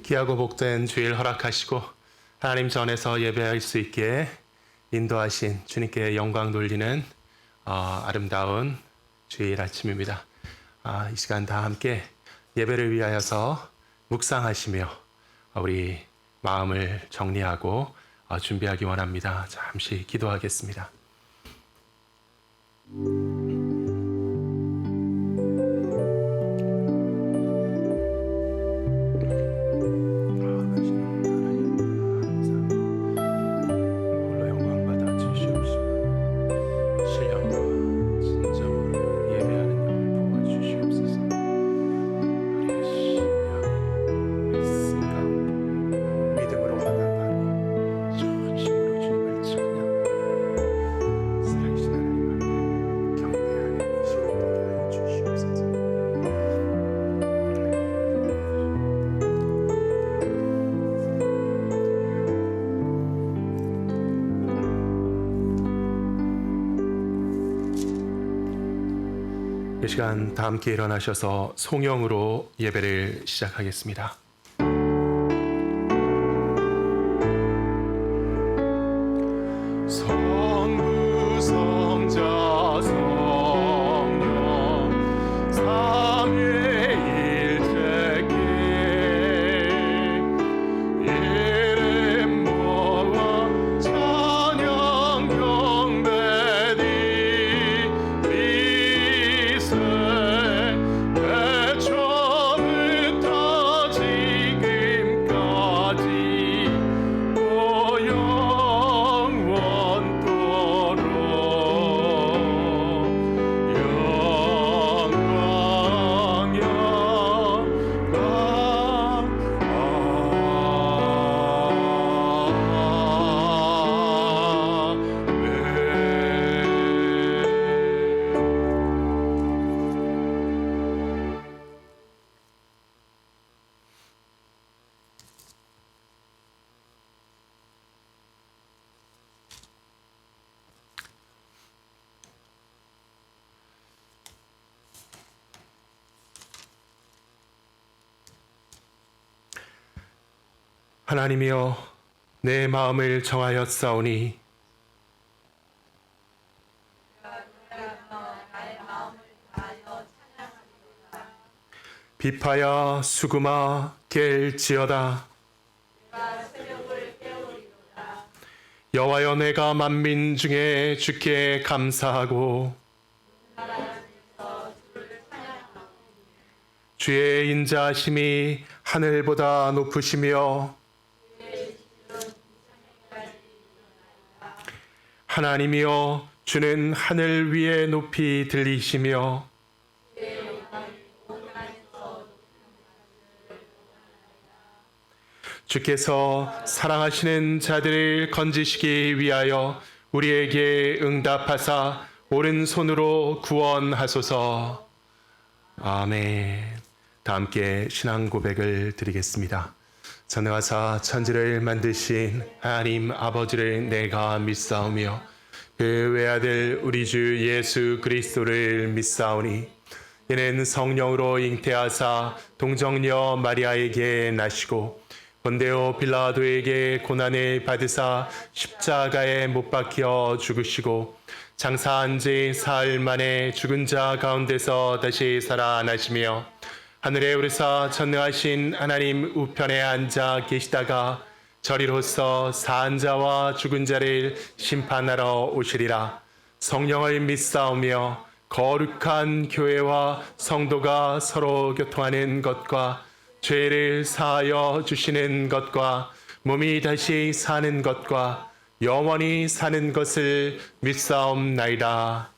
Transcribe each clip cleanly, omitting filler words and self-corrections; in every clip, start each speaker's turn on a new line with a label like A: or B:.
A: 귀하고 복된 주일 허락하시고 하나님 전에서 예배할 수 있게 인도하신 주님께 영광 돌리는 아름다운 주일 아침입니다. 이 시간 다 함께 예배를 위하여서 묵상하시며 우리 마음을 정리하고 준비하기 원합니다. 잠시 기도하겠습니다. 이 시간 다 함께 일어나셔서 송영으로 예배를 시작하겠습니다. 성부 성자 성령 삼위일체께 이름 모아 찬양 경배리 처음부터 지금까지 영원토록 영광 하나님이여, 내 마음을 정하였사오니 비파야 수금아 깰지어다. 여호와여, 내가 만민 중에 주께 감사하고 주의 인자하심이 하늘보다 높으시며 하나님이여, 주는 하늘 위에 높이 들리시며 주께서 사랑하시는 자들을 건지시기 위하여 우리에게 응답하사 오른손으로 구원하소서. 아멘. 다 함께 신앙 고백을 드리겠습니다. 전능하사 천지를 만드신 하나님 아버지를 내가 믿사오며 그 외아들 우리 주 예수 그리스도를 믿사오니 이는 성령으로 잉태하사 동정녀 마리아에게 나시고 본데오 빌라도에게 고난을 받으사 십자가에 못 박혀 죽으시고 장사한 지 사흘 만에 죽은 자 가운데서 다시 살아나시며 하늘에 오르사 전능하신 하나님 우편에 앉아 계시다가 저리로서 사한 자와 죽은 자를 심판하러 오시리라. 성령을 믿사오며 거룩한 교회와 성도가 서로 교통하는 것과 죄를 사하여 주시는 것과 몸이 다시 사는 것과 영원히 사는 것을 믿사옵나이다.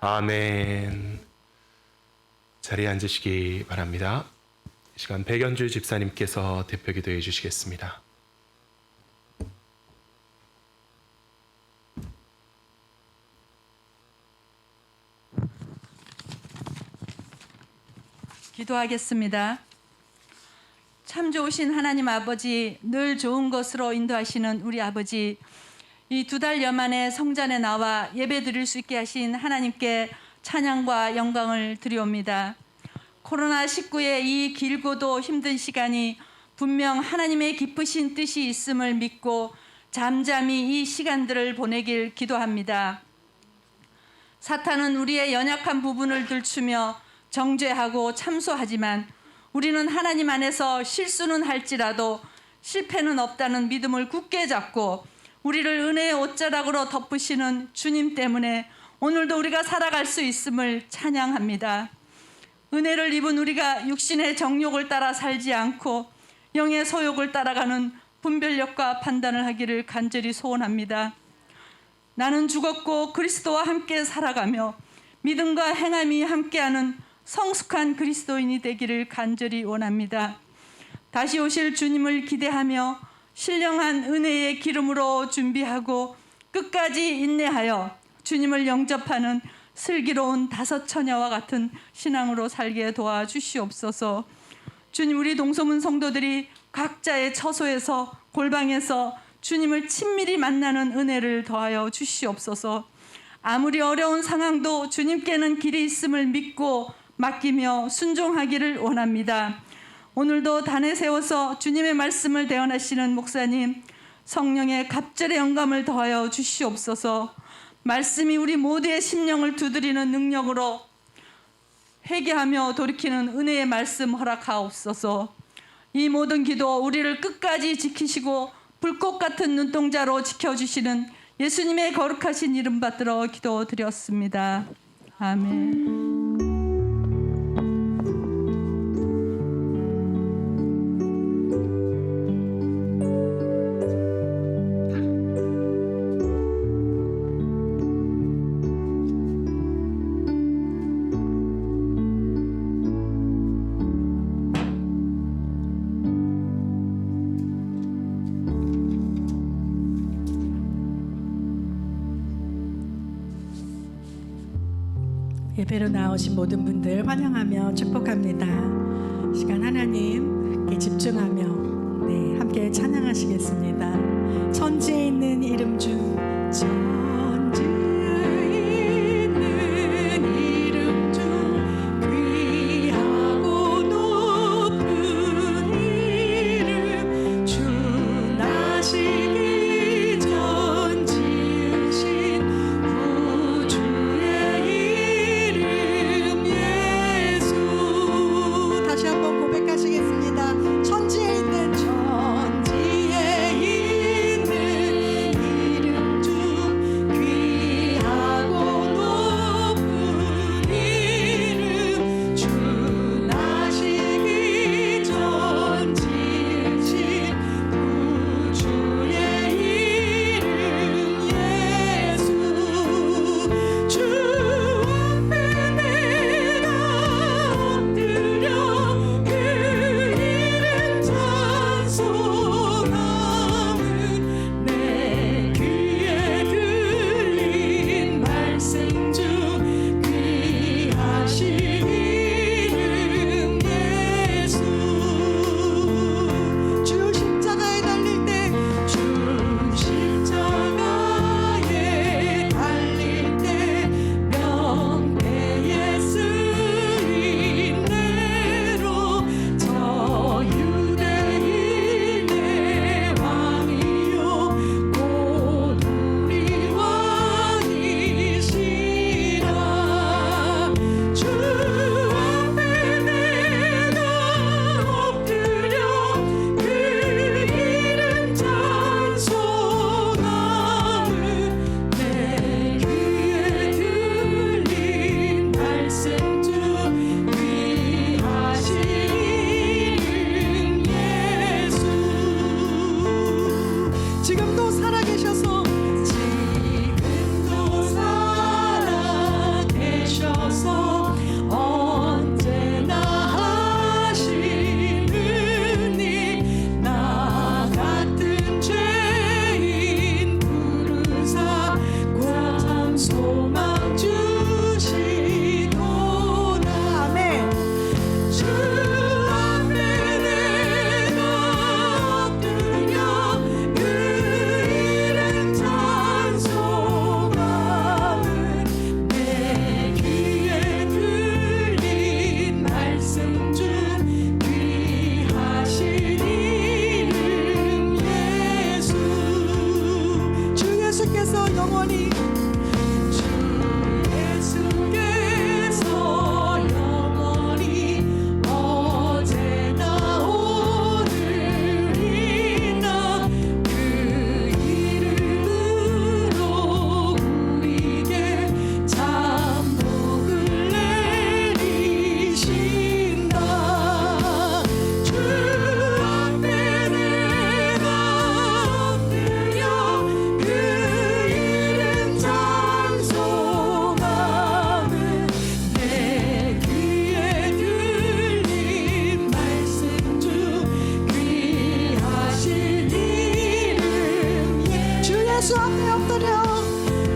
A: 아멘. 자리에 앉으시기 바랍니다. 이 시간 백연주 집사님께서 대표 기도해 주시겠습니다.
B: 기도하겠습니다. 참 좋으신 하나님 아버지, 늘 좋은 것으로 인도하시는 우리 아버지, 이 2달여 만에 성전에 나와 예배 드릴 수 있게 하신 하나님께 찬양과 영광을 드리옵니다. 코로나19의 이 길고도 힘든 시간이 분명 하나님의 기쁘신 뜻이 있음을 믿고 잠잠히 이 시간들을 보내길 기도합니다. 사탄은 우리의 연약한 부분을 들추며 정죄하고 참소하지만 우리는 하나님 안에서 실수는 할지라도 실패는 없다는 믿음을 굳게 잡고 우리를 은혜의 옷자락으로 덮으시는 주님 때문에 오늘도 우리가 살아갈 수 있음을 찬양합니다. 은혜를 입은 우리가 육신의 정욕을 따라 살지 않고 영의 소욕을 따라가는 분별력과 판단을 하기를 간절히 소원합니다. 나는 죽었고 그리스도와 함께 살아가며 믿음과 행함이 함께하는 성숙한 그리스도인이 되기를 간절히 원합니다. 다시 오실 주님을 기대하며 신령한 은혜의 기름으로 준비하고 끝까지 인내하여 주님을 영접하는 슬기로운 다섯 처녀와 같은 신앙으로 살게 도와주시옵소서. 주님, 우리 동소문 성도들이 각자의 처소에서 골방에서 주님을 친밀히 만나는 은혜를 더하여 주시옵소서. 아무리 어려운 상황도 주님께는 길이 있음을 믿고 맡기며 순종하기를 원합니다. 오늘도 단에 세워서 주님의 말씀을 대언하시는 목사님, 성령의 갑절의 영감을 더하여 주시옵소서. 말씀이 우리 모두의 심령을 두드리는 능력으로 회개하며 돌이키는 은혜의 말씀 허락하옵소서. 이 모든 기도 우리를 끝까지 지키시고 불꽃 같은 눈동자로 지켜주시는 예수님의 거룩하신 이름 받들어 기도드렸습니다. 아멘.
C: 예배로 나오신 모든 분들 환영하며 축복합니다. 시간 하나님께 집중하며 함께 찬양하시겠습니다. 천지에 있는 이름 중 천지에 있는 이름 중 귀하고 높은 이름 주 나시기 전 지으신 구주의 이름 예수. 다시 한번 고백하시겠습니다. 천지에 있는 이름 중 귀하고 높은 이름 주 나시기 전 지으신 구주의 이름 예수. 주 앞에 내가 엎드려 그 이름 찬송함은 내 귀에 들린 말씀 중 귀하신 이름 예수. 주 십자가에 달릴 때 주 십자가에 달릴 때 명패에 쓰인 대로 저 유대인의 예수 앞에 엎드려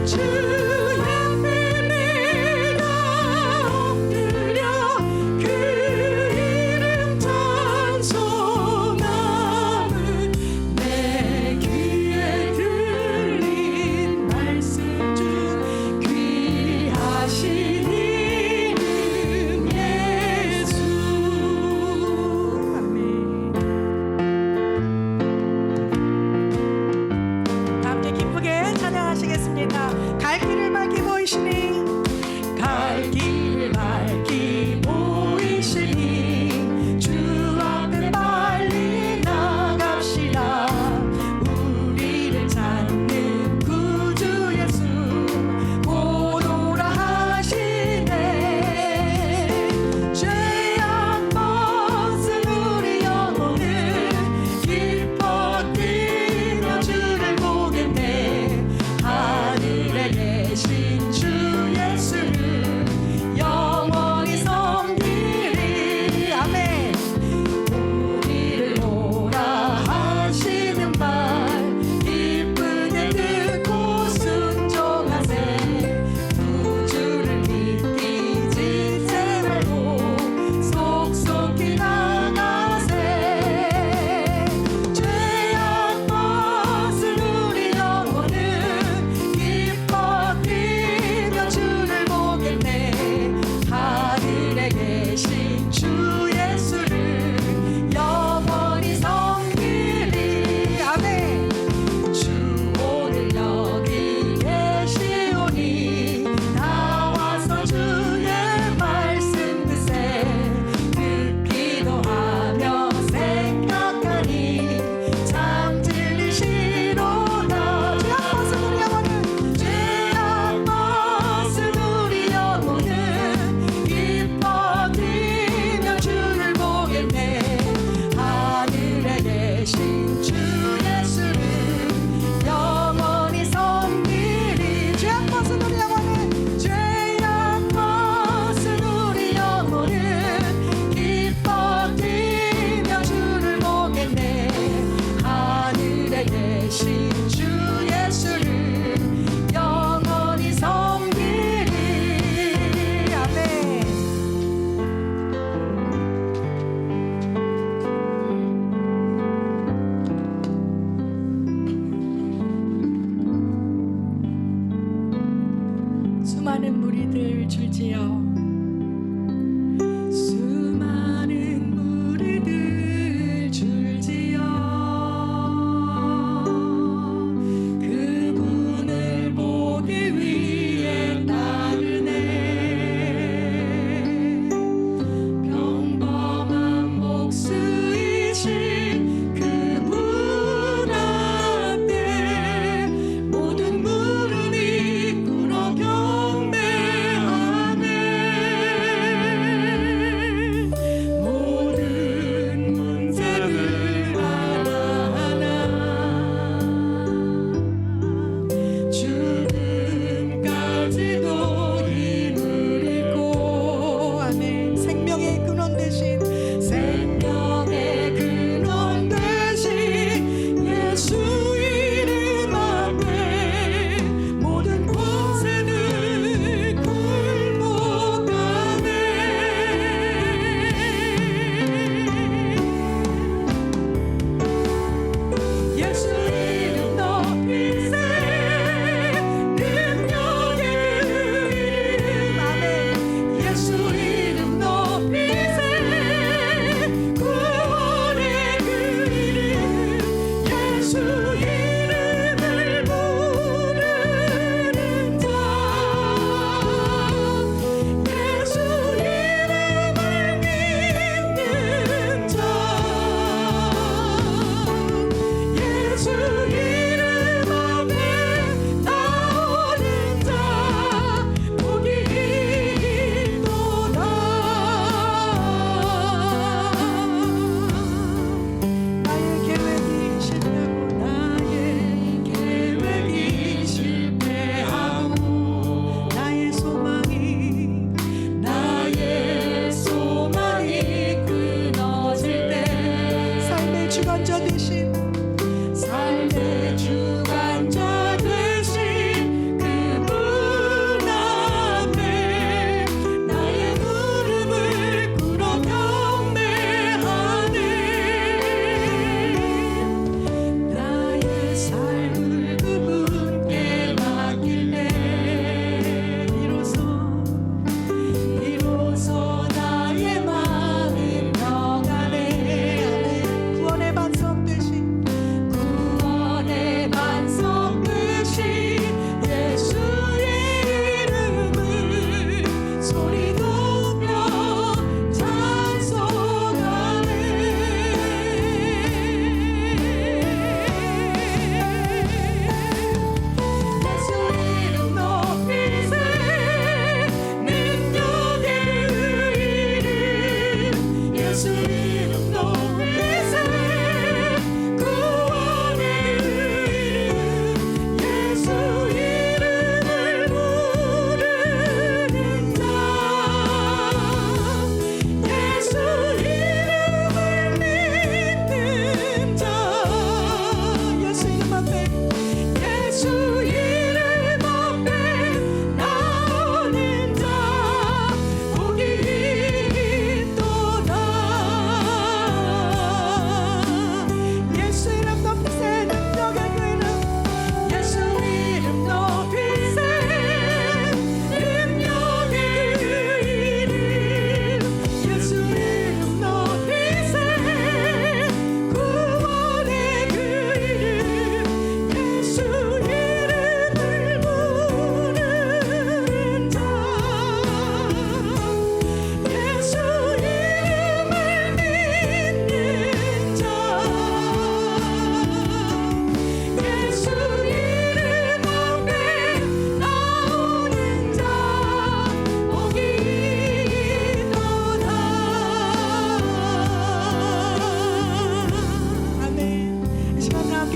C: 주 앞에 내가 엎드려 그 이름 찬송함은 내 귀에 들린 말씀 중 귀하신 이름 예수. 아멘. 다 함께 기쁘게 찬양하시겠습니다. 갈 길을 밝히 보이시니 갈 길을 밝히 보이시니 주 앞에 빨리 나갑시다. 우리를 찾는 구주 예수 곧 오라 하시네. 죄악 벗은 우리 영혼은 기뻐 뛰며 주를 보겠네. 하늘에 계신 주 예수를 영원히 섬기리. 아멘. 우리를 오라 하시는 말 기쁘게 듣고 순종하세. 구주를 믿기지 말고 속속히 나가세. 죄악 벗은 우리 영혼은 기뻐 뛰며 주를 보겠네. 하늘에 계신 주 예수를 영원히 섬기리. 아멘. 주 오늘 여기 계시오니 나와서 주의 말씀 듣세. 듣기도 하며 생각하니 참 들리시로다. 죄악 벗은 우리 영혼은 기뻐 뛰며 주를 보겠네. 하늘에 계신 주 예수를 영원히 섬기리. 죄악 벗은 우리 영혼은 죄악 벗은 우리 영혼은 기뻐 뛰며 주를 보겠네. 하늘에 계신 주 예수를 영원히 섬기리. 아멘. 수많은 무리들 줄지어 수많은 무리들 줄지어 그분을 보기 위해 따르네. 평범한 목수이신 그분 앞에 모든 무릎이 꿇어 경배하네.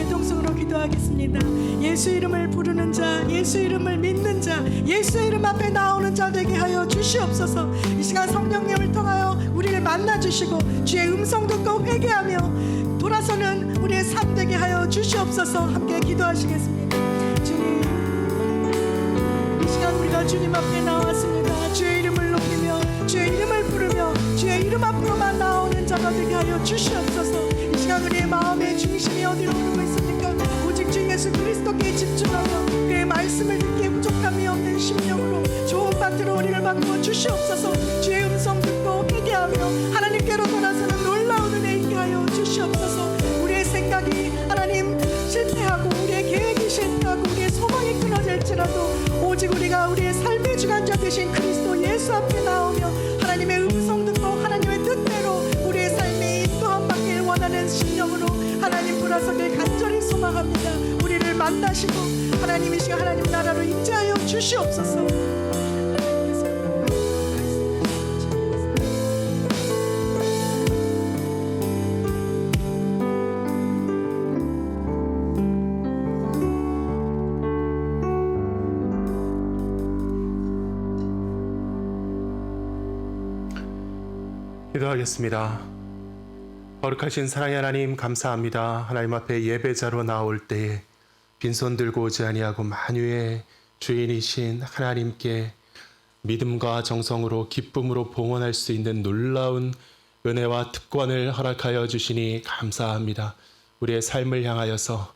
C: 주님의 통성으로 기도하겠습니다. 예수 이름을 부르는 자, 예수 이름을 믿는 자, 예수 이름 앞에 나오는 자 되게 하여 주시옵소서. 이 시간 성령님을 통하여 우리를 만나 주시고 주의 음성 듣고 회개하며 돌아서는 우리의 삶 되게 하여 주시옵소서. 함께 기도하시겠습니다. 주님, 이 시간 우리가 주님 앞에 나왔습니다. 주의 이름을 높이며 주의 이름을 부르며 주의 이름 앞으로만 나오는 자가 되게 하여 주시옵소서. 이 시간 우리의 마음의 중심이 어디로 흐르고 있습니까? 오직 주 예수 그리스도께 집중하며 그의 말씀을 듣기에 부족함이 없는 심령으로 좋은 밭으로 우리를 바꾸어 주시옵소서. 주의 음성 듣고 회개하며 하나님께로 돌아서는 놀라운 은혜 있게 하여 주시옵소서. 우리의 생각이 하나님 실패하고 우리의 계획이 실패하고 우리의 소망이 끊어질지라도 오직 우리가 우리의 삶의 주관자 되신 그리스도 예수 앞에 나오며 하나님의 음성 듣고 하나님의 뜻대로 우리의 삶에 인도함받길 원하는 심령으로 하나님 돌아서길 간절히 소망합니다. 우리를 만나시고 하나님 이 시간 하나님 나라로 임재하여 주시옵소서.
A: 기도하겠습니다. 거룩하신 사랑의 하나님 감사합니다. 하나님 앞에 예배자로 나올 때에 빈손 들고 오지 아니하고 만유의 주인이신 하나님께 믿음과 정성으로 기쁨으로 봉헌할 수 있는 놀라운 은혜와 특권을 허락하여 주시니 감사합니다. 우리의 삶을 향하여서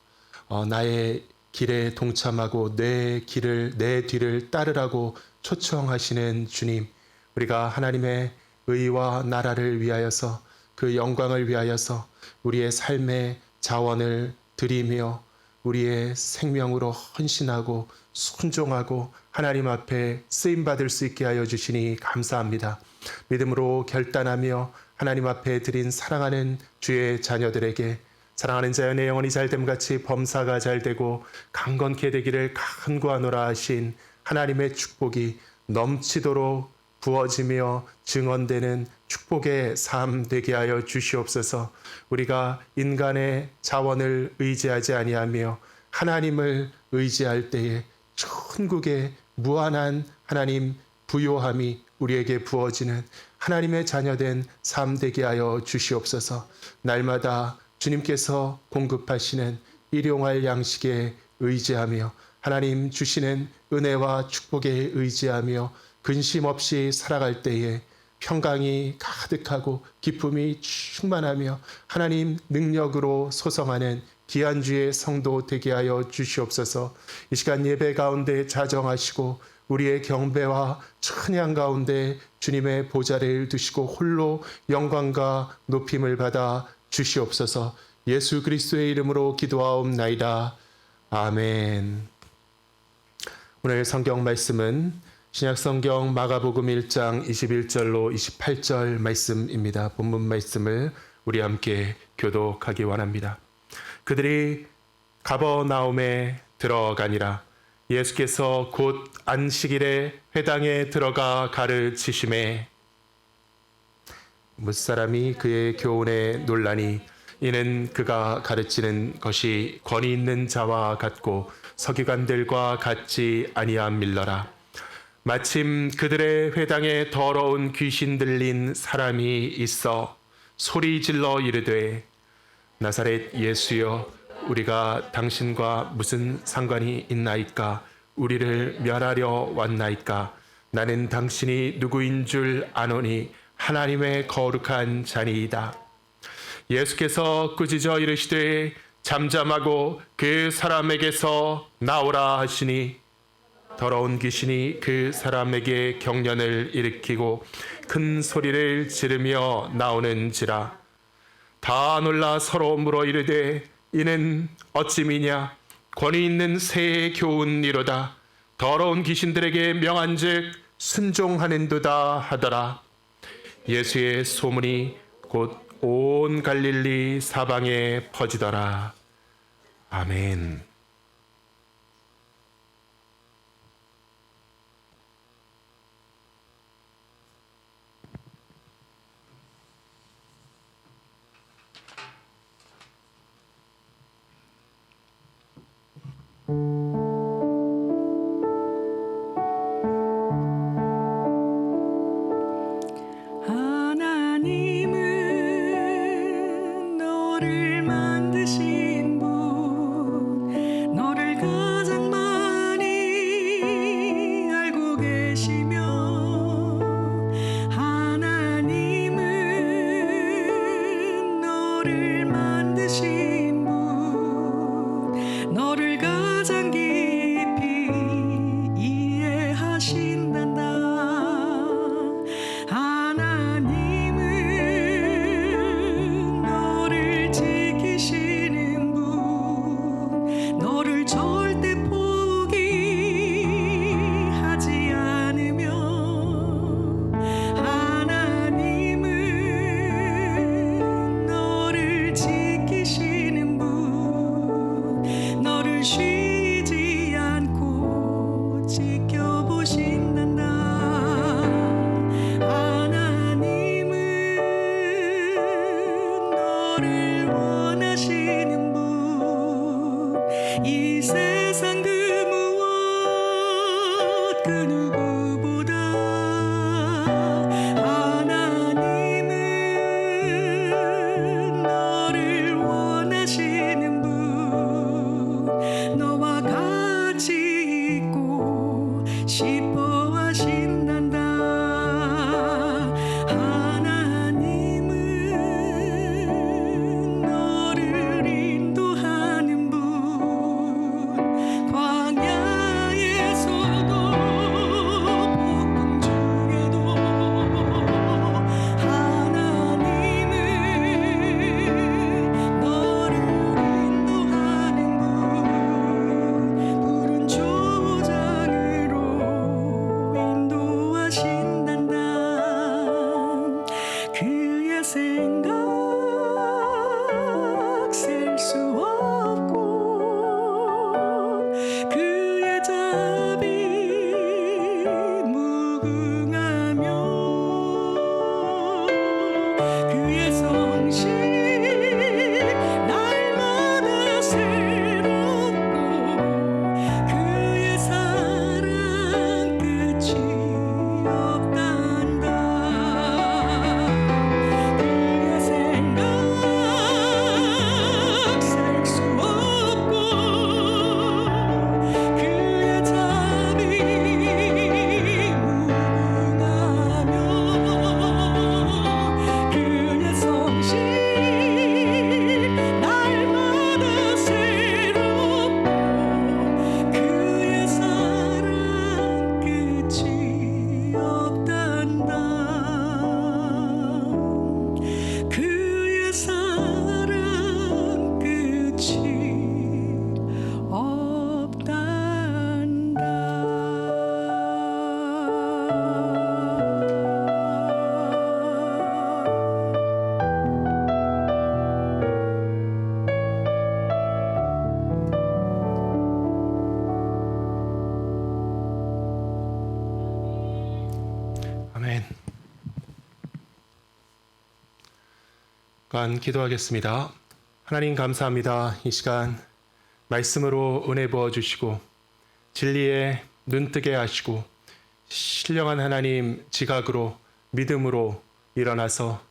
A: 나의 길에 동참하고 내 뒤를 따르라고 초청하시는 주님, 우리가 하나님의 의와 나라를 위하여서 그 영광을 위하여서 우리의 삶의 자원을 드리며 우리의 생명으로 헌신하고 순종하고 하나님 앞에 쓰임받을 수 있게 하여 주시니 감사합니다. 믿음으로 결단하며 하나님 앞에 드린 사랑하는 주의 자녀들에게 사랑하는 자연의 영혼이 잘됨같이 범사가 잘되고 강건케 되기를 간구하노라 하신 하나님의 축복이 넘치도록 부어지며 증언되는 축복의 삶 되게 하여 주시옵소서. 우리가 인간의 자원을 의지하지 아니하며 하나님을 의지할 때에 천국의 무한한 하나님 부요함이 우리에게 부어지는 하나님의 자녀된 삶 되게 하여 주시옵소서. 날마다 주님께서 공급하시는 일용할 양식에 의지하며 하나님 주시는 은혜와 축복에 의지하며 근심 없이 살아갈 때에 평강이 가득하고 기쁨이 충만하며 하나님 능력으로 소성하는 귀한 주의 성도 되게 하여 주시옵소서. 이 시간 예배 가운데 자정하시고 우리의 경배와 찬양 가운데 주님의 보좌를 두시고 홀로 영광과 높임을 받아 주시옵소서. 예수 그리스도의 이름으로 기도하옵나이다. 아멘. 오늘 성경 말씀은 신약성경 마가복음 1장 21절로 28절 말씀입니다. 본문 말씀을 우리 함께 교독하기 원합니다. 그들이 가버나움에 들어가니라. 예수께서 곧 안식일에 회당에 들어가 가르치심에 무사람이 그의 교훈에 놀라니 이는 그가 가르치는 것이 권위 있는 자와 같고 서기관들과 같지 아니함일러라. 마침 그들의 회당에 더러운 귀신 들린 사람이 있어 소리질러 이르되 나사렛 예수여 우리가 당신과 무슨 상관이 있나이까? 우리를 멸하려 왔나이까? 나는 당신이 누구인 줄 아노니 하나님의 거룩한 자니이다. 예수께서 꾸짖어 이르시되 잠잠하고 그 사람에게서 나오라 하시니 더러운 귀신이 그 사람에게 경련을 일으키고 큰 소리를 지르며 나오는지라. 다 놀라 서로 물어 이르되 이는 어찌미냐? 권위 있는 새의 교훈이로다. 더러운 귀신들에게 명한즉 순종하는도다 하더라. 예수의 소문이 곧 온 갈릴리 사방에 퍼지더라. 아멘.
C: 하나님은 너를 만드신 분, 너를 가장 많이 알고 계시며, 하나님은 너를 만드신 분, 너를 가장 깊이 이해하신단다. 하나님은 너를 지키시는 분, 너를 절대 포기하지 않으며, 하나님은 너를 지키시는 분, 너를 쉬지 않고 지켜보신단다. 하나님은 너를 원하시는 분, 이 세상 그 무엇 그 누구보다 하나님은 너를 원하시는 분, 너와 같이 있고 싶어 하신단다. 하나님은 너를 인도하는 분, 광야에서도 폭풍 중에도 하나님은 너를 인도하는 분, 푸른 초장으로 인도하신단다. 그의 생각 셀 수 없고, 그의 자비 무궁하며, 그의 성실 날마다 새롭고, 그의 사랑 끝이 없단다. 그의 생각 셀 수 없고, 그의 자비 무궁하며, 그의 성실 날마다 새롭고, 그의 사랑 끝이 없단다. 그의 사랑 끝이 없단다.
A: 아멘. 간 기도하겠습니다. 하나님 감사합니다. 이 시간 말씀으로 은혜 부어 주시고 진리에 눈뜨게 하시고 신령한 하나님 지각으로 믿음으로 일어나서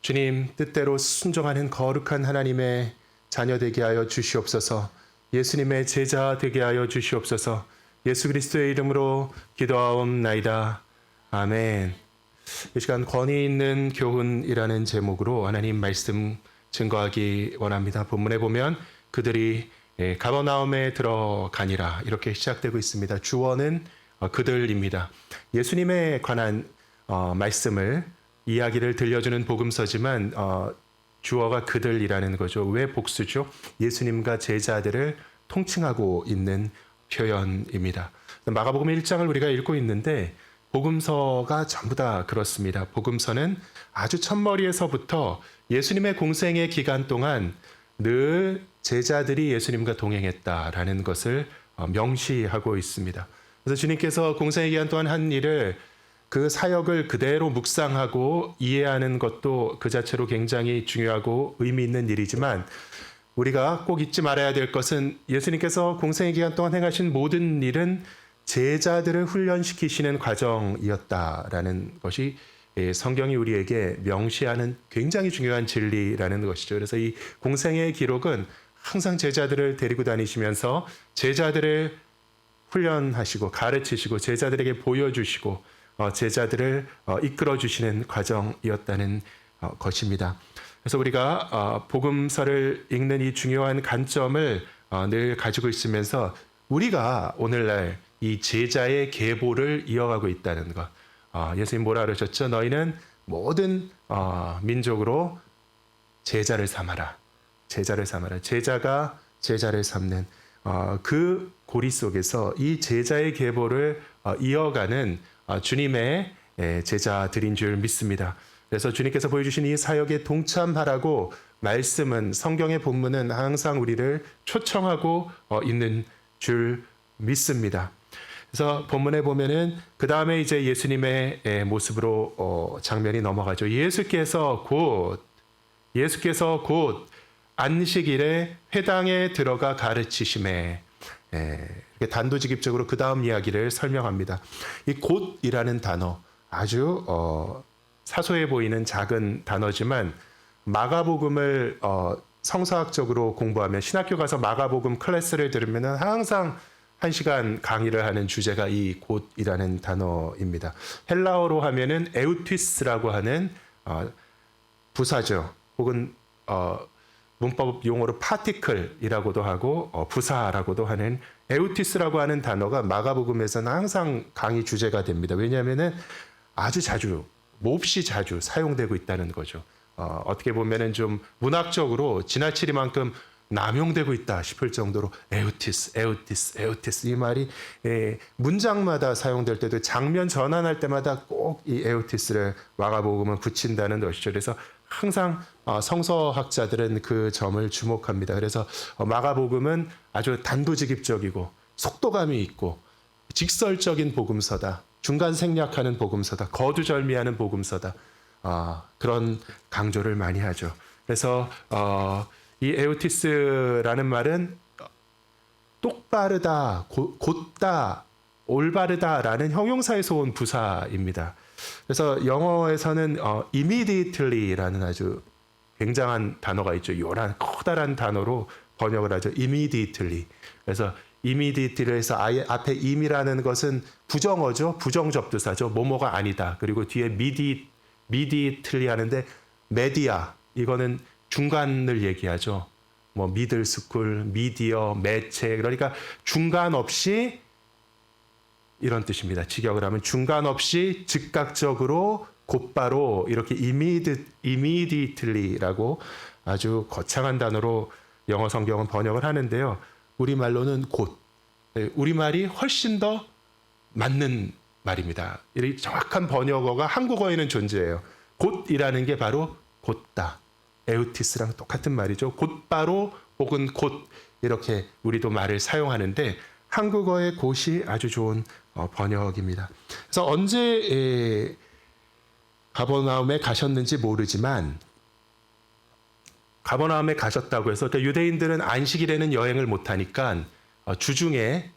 A: 주님 뜻대로 순종하는 거룩한 하나님의 자녀 되게 하여 주시옵소서. 예수님의 제자 되게 하여 주시옵소서. 예수 그리스도의 이름으로 기도하옵나이다. 아멘. 이 시간 권위 있는 교훈이라는 제목으로 하나님 말씀 증거하기 원합니다. 본문에 보면 그들이 가버나움에 들어가니라 이렇게 시작되고 있습니다. 주어는 그들입니다. 예수님에 관한 말씀을 이야기를 들려주는 복음서지만 주어가 그들이라는 거죠. 왜 복수죠? 예수님과 제자들을 통칭하고 있는 표현입니다. 마가복음 1장을 우리가 읽고 있는데 복음서가 전부 다 그렇습니다. 복음서는 아주 첫머리에서부터 예수님의 공생의 기간 동안 늘 제자들이 예수님과 동행했다라는 것을 명시하고 있습니다. 그래서 주님께서 공생의 기간 동안 한 일을 그 사역을 그대로 묵상하고 이해하는 것도 그 자체로 굉장히 중요하고 의미 있는 일이지만 우리가 꼭 잊지 말아야 될 것은 예수님께서 공생의 기간 동안 행하신 모든 일은 제자들을 훈련시키시는 과정이었다라는 것이 성경이 우리에게 명시하는 굉장히 중요한 진리라는 것이죠. 그래서 이 공생의 기록은 항상 제자들을 데리고 다니시면서 제자들을 훈련하시고 가르치시고 제자들에게 보여주시고 제자들을 이끌어 주시는 과정이었다는 것입니다. 그래서 우리가 복음서를 읽는 이 중요한 관점을 늘 가지고 있으면서 우리가 오늘날 이 제자의 계보를 이어가고 있다는 것. 예수님 뭐라 그러셨죠? 너희는 모든 민족으로 제자를 삼아라. 제자를 삼아라. 제자가 제자를 삼는 그 고리 속에서 이 제자의 계보를 이어가는 주님의 제자들인 줄 믿습니다. 그래서 주님께서 보여주신 이 사역에 동참하라고 말씀은 성경의 본문은 항상 우리를 초청하고 있는 줄 믿습니다. 그래서 본문에 보면은 그 다음에 이제 예수님의 모습으로 장면이 넘어가죠. 예수께서 곧 안식일에 회당에 들어가 가르치심에 이렇게 단도직입적으로 그 다음 이야기를 설명합니다. 이 곧이라는 단어 아주 사소해 보이는 작은 단어지만 마가복음을 성서학적으로 공부하면 신학교 가서 마가복음 클래스를 들으면 항상 1시간 강의를 하는 주제가 이 곧이라는 단어입니다. 헬라어로 하면은 에우티스라고 하는 부사죠. 혹은 문법 용어로 파티클이라고도 하고 부사라고도 하는 에우티스라고 하는 단어가 마가복음에서는 항상 강의 주제가 됩니다. 왜냐하면은 아주 자주 몹시 자주 사용되고 있다는 거죠. 어떻게 보면은 좀 문학적으로 지나치리만큼 남용되고 있다 싶을 정도로 에우티스 이 말이 문장마다 사용될 때도 장면 전환할 때마다 꼭 이 에우티스를 마가복음은 붙인다는 것이죠. 그래서 항상 성서학자들은 그 점을 주목합니다. 그래서 마가복음은 아주 단도직입적이고 속도감이 있고 직설적인 복음서다. 중간 생략하는 복음서다. 거두절미하는 복음서다. 그런 강조를 많이 하죠. 그래서 이 에우티스라는 말은 똑바르다, 곧다, 올바르다라는 형용사에서 온 부사입니다. 그래서 영어에서는 immediately라는 아주 굉장한 단어가 있죠. 요란 커다란 단어로 번역을 하죠. immediately. 그래서 immediately에서 앞에 im이라는 것은 부정어죠. 부정접두사죠. 뭐뭐가 아니다. 그리고 뒤에 immediately 하는데 media 이거는 중간을 얘기하죠. 뭐 미들 스쿨, 미디어, 매체 그러니까 중간 없이 이런 뜻입니다. 직역을 하면 중간 없이 즉각적으로 곧바로 이렇게 immediately라고 아주 거창한 단어로 영어 성경은 번역을 하는데요. 우리말로는 곧. 우리말이 훨씬 더 맞는 말입니다. 이 정확한 번역어가 한국어에는 존재해요. 곧이라는 게 바로 곧다. 에우티스랑 똑같은 말이죠. 곧바로 혹은 곧 이렇게 우리도 말을 사용하는데 한국어의 곧이 아주 좋은 번역입니다. 그래서 언제 가버나움에 가셨는지 모르지만 가버나움에 가셨다고 해서 그러니까 유대인들은 안식일에는 여행을 못하니까 주중에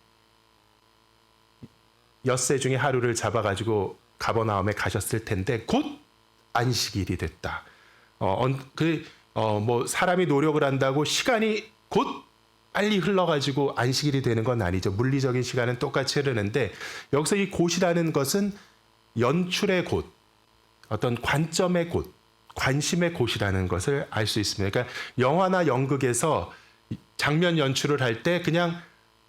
A: 엿새 중에 하루를 잡아가지고 가버나움에 가셨을 텐데 곧 안식일이 됐다. 뭐 사람이 노력을 한다고 시간이 곧 빨리 흘러가지고 안식일이 되는 건 아니죠. 물리적인 시간은 똑같이 흐르는데 여기서 이 곧이라는 것은 연출의곧, 어떤 관점의 곳, 관심의 곳이라는 것을 알 수 있습니다. 그러니까 영화나 연극에서 장면 연출을 할 때 그냥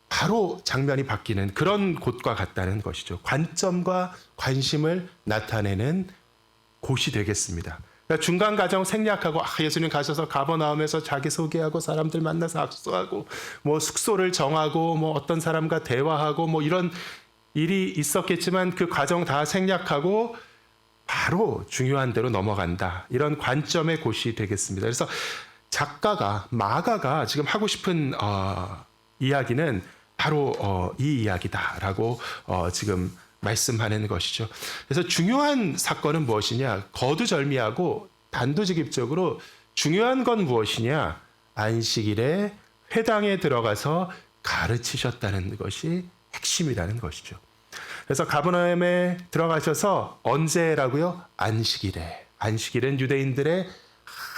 A: 바로 장면이 바뀌는 그런 곳과 같다는 것이죠. 관점과 관심을 나타내는 곳이 되겠습니다. 그러니까 중간 과정 생략하고 예수님 가셔서 가버나움에서 자기소개하고 사람들 만나서 악수하고 뭐 숙소를 정하고 뭐 어떤 사람과 대화하고 뭐 이런 일이 있었겠지만 그 과정 다 생략하고 바로 중요한 대로 넘어간다. 이런 관점의 곳이 되겠습니다. 그래서 작가가 마가가 지금 하고 싶은 이야기는 바로 이 이야기다라고 지금 말씀하는 것이죠. 그래서 중요한 사건은 무엇이냐? 거두절미하고 단도직입적으로 중요한 건 무엇이냐? 안식일에 회당에 들어가서 가르치셨다는 것이 핵심이라는 것이죠. 그래서 가버나움에 들어가셔서 언제라고요? 안식일에. 안식일은 유대인들의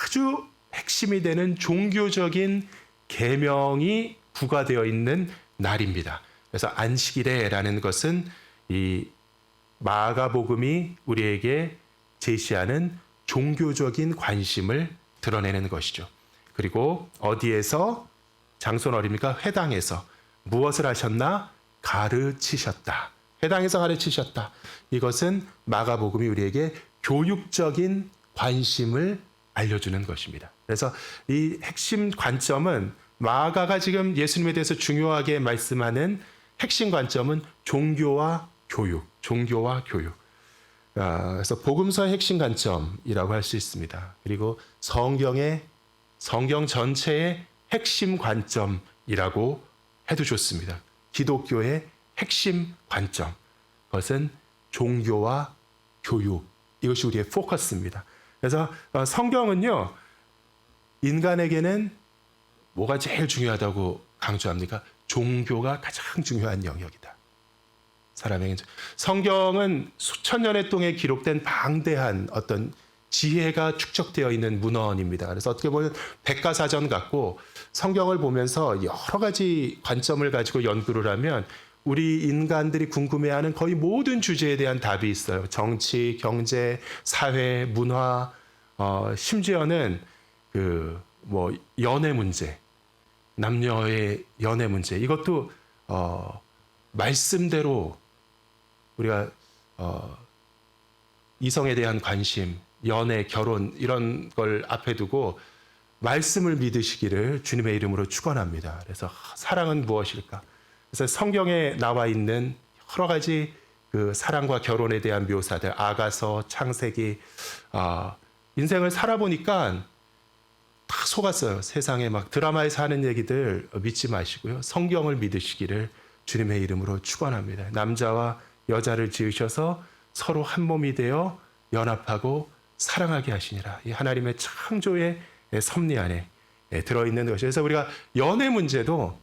A: 아주 핵심이 되는 종교적인 계명이 부과되어 있는 날입니다. 그래서 안식일에라는 것은 이 마가복음이 우리에게 제시하는 종교적인 관심을 드러내는 것이죠. 그리고 어디에서 장소는 어디입니까? 회당에서 무엇을 하셨나? 가르치셨다. 회당에서 가르치셨다. 이것은 마가복음이 우리에게 교육적인 관심을 알려주는 것입니다. 그래서 이 핵심 관점은 마가가 지금 예수님에 대해서 중요하게 말씀하는 핵심 관점은 종교와 교육, 종교와 교육. 그래서 복음서의 핵심 관점이라고 할 수 있습니다. 그리고 성경 전체의 핵심 관점이라고 해도 좋습니다. 기독교의 핵심 관점, 그것은 종교와 교육, 이것이 우리의 포커스입니다. 그래서 성경은요, 인간에게는 뭐가 제일 중요하다고 강조합니까? 종교가 가장 중요한 영역이다. 사람에게 성경은 수천 년의 동안에 기록된 방대한 어떤 지혜가 축적되어 있는 문헌입니다. 그래서 어떻게 보면 백과사전 같고, 성경을 보면서 여러 가지 관점을 가지고 연구를 하면 우리 인간들이 궁금해하는 거의 모든 주제에 대한 답이 있어요. 정치, 경제, 사회, 문화, 심지어는 연애 문제, 남녀의 연애 문제, 이것도 말씀대로 우리가 이성에 대한 관심, 연애, 결혼 이런 걸 앞에 두고 말씀을 믿으시기를 주님의 이름으로 축원합니다. 그래서 사랑은 무엇일까? 그래서 성경에 나와 있는 여러 가지 그 사랑과 결혼에 대한 묘사들, 아가서, 창세기, 인생을 살아보니까 다 속았어요. 세상에 막 드라마에서 하는 얘기들 믿지 마시고요. 성경을 믿으시기를 주님의 이름으로 축원합니다. 남자와 여자를 지으셔서 서로 한 몸이 되어 연합하고 사랑하게 하시니라. 이 하나님의 창조의 섭리 안에 들어있는 것이에요. 그래서 우리가 연애 문제도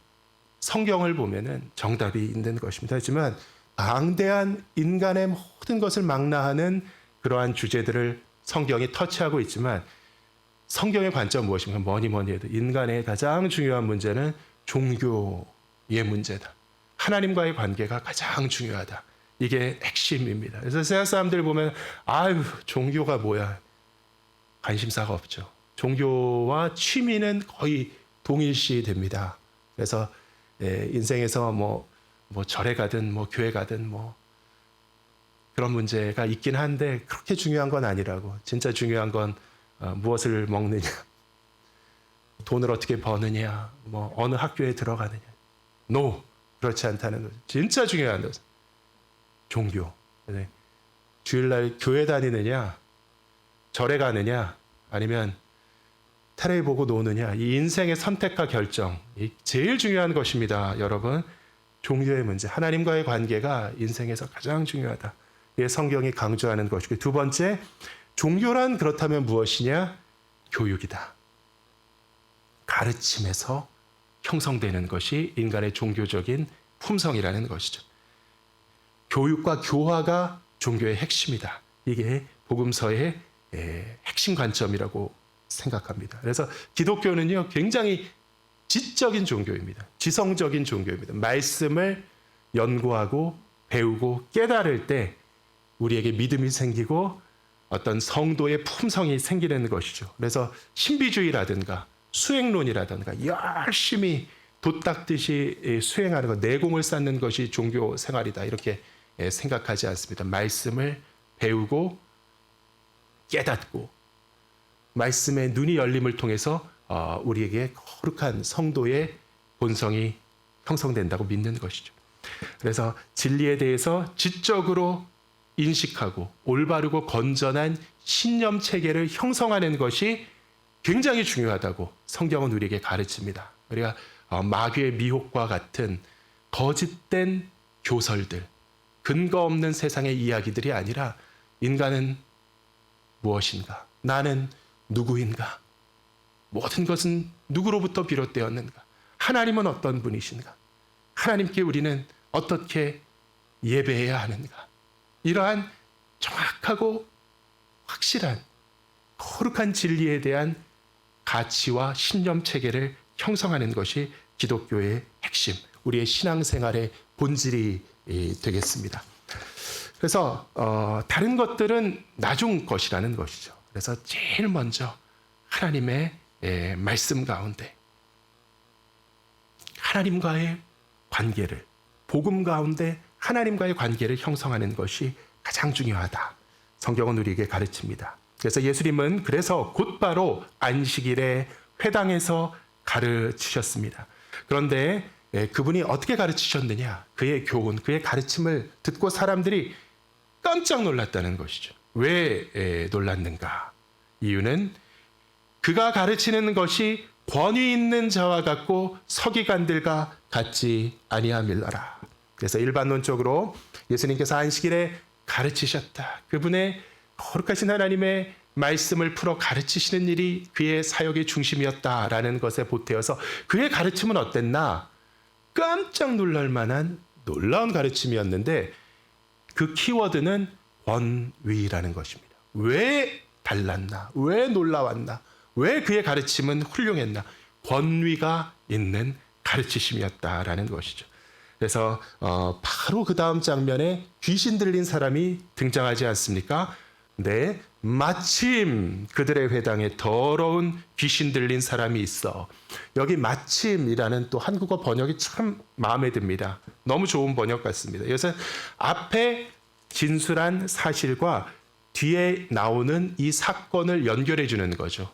A: 성경을 보면은 정답이 있는 것입니다. 하지만 방대한 인간의 모든 것을 망라하는 그러한 주제들을 성경이 터치하고 있지만, 성경의 관점 무엇인가? 뭐니 해도 인간의 가장 중요한 문제는 종교의 문제다. 하나님과의 관계가 가장 중요하다. 이게 핵심입니다. 그래서 세상 사람들 보면 종교가 뭐야? 관심사가 없죠. 종교와 취미는 거의 동일시 됩니다. 그래서 인생에서 뭐 절에 가든 교회 가든 그런 문제가 있긴 한데 그렇게 중요한 건 아니라고. 진짜 중요한 건 무엇을 먹느냐, 돈을 어떻게 버느냐, 어느 학교에 들어가느냐. 그렇지 않다는 거죠. 진짜 중요한 것은 종교. 주일날 교회 다니느냐, 절에 가느냐, 아니면 텔레비 보고 노느냐, 이 인생의 선택과 결정, 제일 중요한 것입니다. 여러분, 종교의 문제, 하나님과의 관계가 인생에서 가장 중요하다. 이게 성경이 강조하는 것이고, 두 번째, 종교란 그렇다면 무엇이냐? 교육이다. 가르침에서 형성되는 것이 인간의 종교적인 품성이라는 것이죠. 교육과 교화가 종교의 핵심이다. 이게 복음서의 핵심 관점이라고 생각합니다. 그래서 기독교는요, 굉장히 지적인 종교입니다. 지성적인 종교입니다. 말씀을 연구하고 배우고 깨달을 때 우리에게 믿음이 생기고 어떤 성도의 품성이 생기는 것이죠. 그래서 신비주의라든가 수행론이라든가 열심히 돛 닦듯이 수행하는 것, 내공을 쌓는 것이 종교 생활이다, 이렇게 생각하지 않습니다. 말씀을 배우고 깨닫고 말씀의 눈이 열림을 통해서 우리에게 거룩한 성도의 본성이 형성된다고 믿는 것이죠. 그래서 진리에 대해서 지적으로 인식하고 올바르고 건전한 신념 체계를 형성하는 것이 굉장히 중요하다고 성경은 우리에게 가르칩니다. 우리가 마귀의 미혹과 같은 거짓된 교설들, 근거 없는 세상의 이야기들이 아니라 인간은 무엇인가? 나는 누구인가? 모든 것은 누구로부터 비롯되었는가? 하나님은 어떤 분이신가? 하나님께 우리는 어떻게 예배해야 하는가? 이러한 정확하고 확실한 거룩한 진리에 대한 가치와 신념 체계를 형성하는 것이 기독교의 핵심, 우리의 신앙생활의 본질이 되겠습니다. 그래서 다른 것들은 나중 것이라는 것이죠. 그래서 제일 먼저 하나님의 말씀 가운데 하나님과의 관계를, 복음 가운데 하나님과의 관계를 형성하는 것이 가장 중요하다. 성경은 우리에게 가르칩니다. 그래서 예수님은 그래서 곧바로 안식일에 회당에서 가르치셨습니다. 그런데 그분이 어떻게 가르치셨느냐? 그의 교훈, 그의 가르침을 듣고 사람들이 깜짝 놀랐다는 것이죠. 왜 놀랐는가? 이유는 그가 가르치는 것이 권위 있는 자와 같고 서기관들과 같지 아니함일러라. 그래서 일반론적으로 예수님께서 안식일에 가르치셨다. 그분의 거룩하신 하나님의 말씀을 풀어 가르치시는 일이 그의 사역의 중심이었다라는 것에 보태어서 그의 가르침은 어땠나? 깜짝 놀랄 만한 놀라운 가르침이었는데 그 키워드는 권위라는 것입니다. 왜 달랐나? 왜 놀라웠나? 왜 그의 가르침은 훌륭했나? 권위가 있는 가르치심이었다라는 것이죠. 그래서 바로 그 다음 장면에 귀신 들린 사람이 등장하지 않습니까? 네, 마침 그들의 회당에 더러운 귀신 들린 사람이 있어. 여기 마침이라는 또 한국어 번역이 참 마음에 듭니다. 너무 좋은 번역 같습니다. 이것은 앞에 진술한 사실과 뒤에 나오는 이 사건을 연결해 주는 거죠.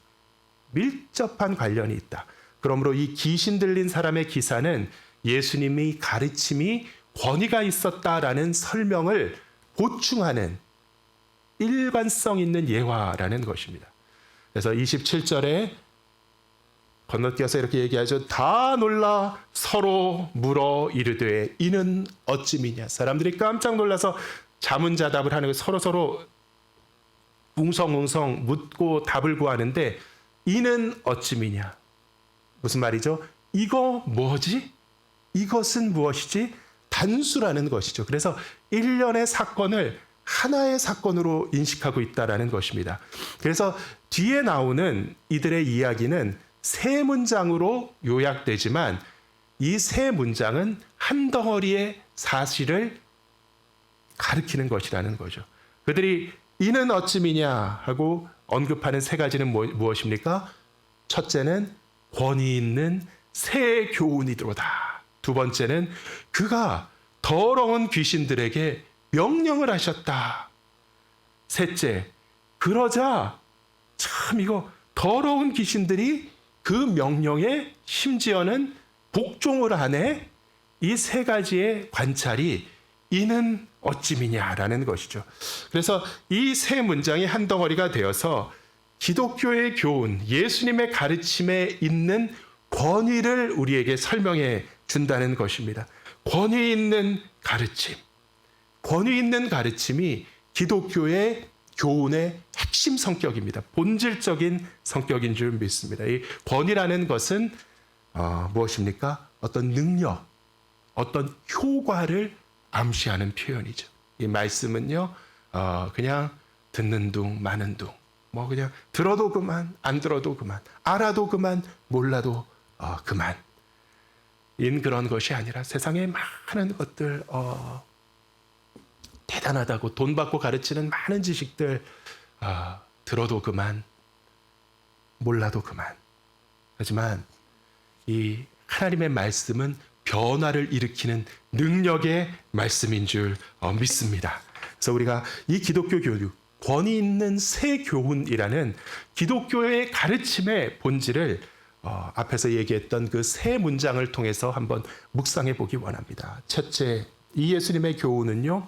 A: 밀접한 관련이 있다. 그러므로 이 귀신 들린 사람의 기사는 예수님의 가르침이 권위가 있었다라는 설명을 보충하는 일관성 있는 예화라는 것입니다. 그래서 27절에 건너뛰어서 이렇게 얘기하죠. 다 놀라 서로 물어 이르되 이는 어찌미냐. 사람들이 깜짝 놀라서 자문자답을 하는 거 서로 웅성웅성 묻고 답을 구하는데 이는 어찌미냐. 무슨 말이죠? 이거 뭐지? 이것은 무엇이지? 단수라는 것이죠. 그래서 일련의 사건을 하나의 사건으로 인식하고 있다라는 것입니다. 그래서 뒤에 나오는 이들의 이야기는 세 문장으로 요약되지만 이 세 문장은 한 덩어리의 사실을 가리키는 것이라는 거죠. 그들이 이는 어찌미냐 하고 언급하는 세 가지는 무엇입니까? 첫째는 권위 있는 새 교훈이로다. 두 번째는 그가 더러운 귀신들에게 명령을 하셨다. 셋째, 그러자 참 이거 더러운 귀신들이 그 명령에 심지어는 복종을 하네. 이 세 가지의 관찰이 이는 어찌미냐라는 것이죠. 그래서 이 세 문장이 한 덩어리가 되어서 기독교의 교훈, 예수님의 가르침에 있는 권위를 우리에게 설명해 준다는 것입니다. 권위 있는 가르침. 권위 있는 가르침이 기독교의 교훈의 핵심 성격입니다. 본질적인 성격인 줄 믿습니다. 이 권위라는 것은 무엇입니까? 어떤 능력, 어떤 효과를 암시하는 표현이죠. 이 말씀은요, 그냥 듣는 둥 마는 둥, 뭐 그냥 들어도 그만, 안 들어도 그만, 알아도 그만, 몰라도 그만. 인 그런 것이 아니라 세상에 많은 것들, 대단하다고 돈 받고 가르치는 많은 지식들, 들어도 그만, 몰라도 그만. 하지만 이 하나님의 말씀은 변화를 일으키는 능력의 말씀인 줄 믿습니다. 그래서 우리가 이 기독교 교육, 권위 있는 새 교훈이라는 기독교의 가르침의 본질을 앞에서 얘기했던 그 세 문장을 통해서 한번 묵상해 보기 원합니다. 첫째, 이 예수님의 교훈은요,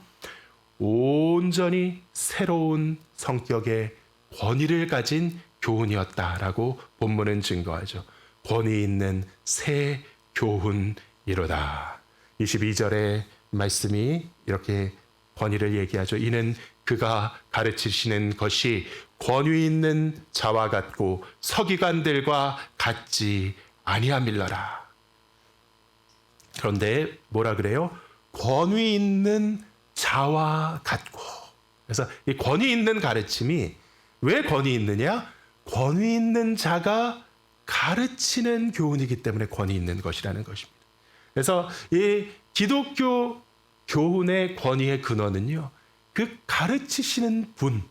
A: 온전히 새로운 성격의 권위를 가진 교훈이었다라고 본문은 증거하죠. 권위 있는 새 교훈이로다. 22절의 말씀이 이렇게 권위를 얘기하죠. 이는 그가 가르치시는 것이 권위 있는 자와 같고 서기관들과 같지 아니함일러라. 그런데 뭐라 그래요? 권위 있는 자와 같고. 그래서 이 권위 있는 가르침이 왜 권위 있느냐? 권위 있는 자가 가르치는 교훈이기 때문에 권위 있는 것이라는 것입니다. 그래서 이 기독교 교훈의 권위의 근원은요, 그 가르치시는 분,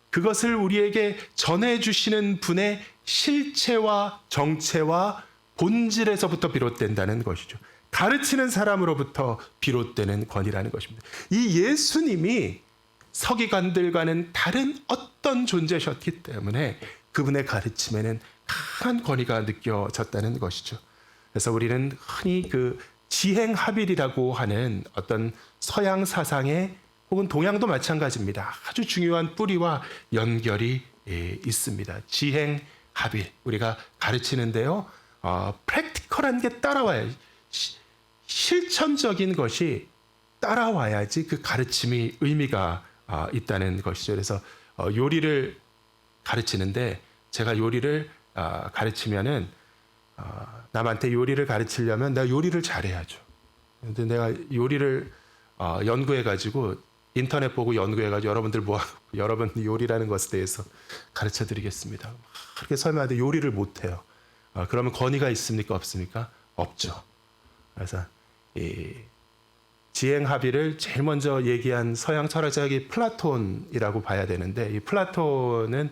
A: 그것을 우리에게 전해주시는 분의 실체와 정체와 본질에서부터 비롯된다는 것이죠. 가르치는 사람으로부터 비롯되는 권위라는 것입니다. 이 예수님이 서기관들과는 다른 어떤 존재셨기 때문에 그분의 가르침에는 강한 권위가 느껴졌다는 것이죠. 그래서 우리는 흔히 그 지행합일이라고 하는 어떤 서양 사상의 혹은 동양도 마찬가지입니다. 아주 중요한 뿌리와 연결이 있습니다. 지행합일, 우리가 가르치는데요, 프랙티컬한 게 따라와야, 실천적인 것이 따라와야지 그 가르침이 의미가 있다는 것이죠. 그래서 요리를 가르치는데 제가 요리를 가르치면은 남한테 요리를 가르치려면 내가 요리를 잘해야죠. 근데 내가 요리를 연구해가지고 인터넷 보고 연구해가지고 여러분들 여러분 요리라는 것에 대해서 가르쳐드리겠습니다. 그렇게 설명하는데 요리를 못해요. 그러면 권위가 있습니까? 없습니까? 없죠. 그래서 이 지행합의를 제일 먼저 얘기한 서양 철학자이 플라톤이라고 봐야 되는데, 이 플라톤은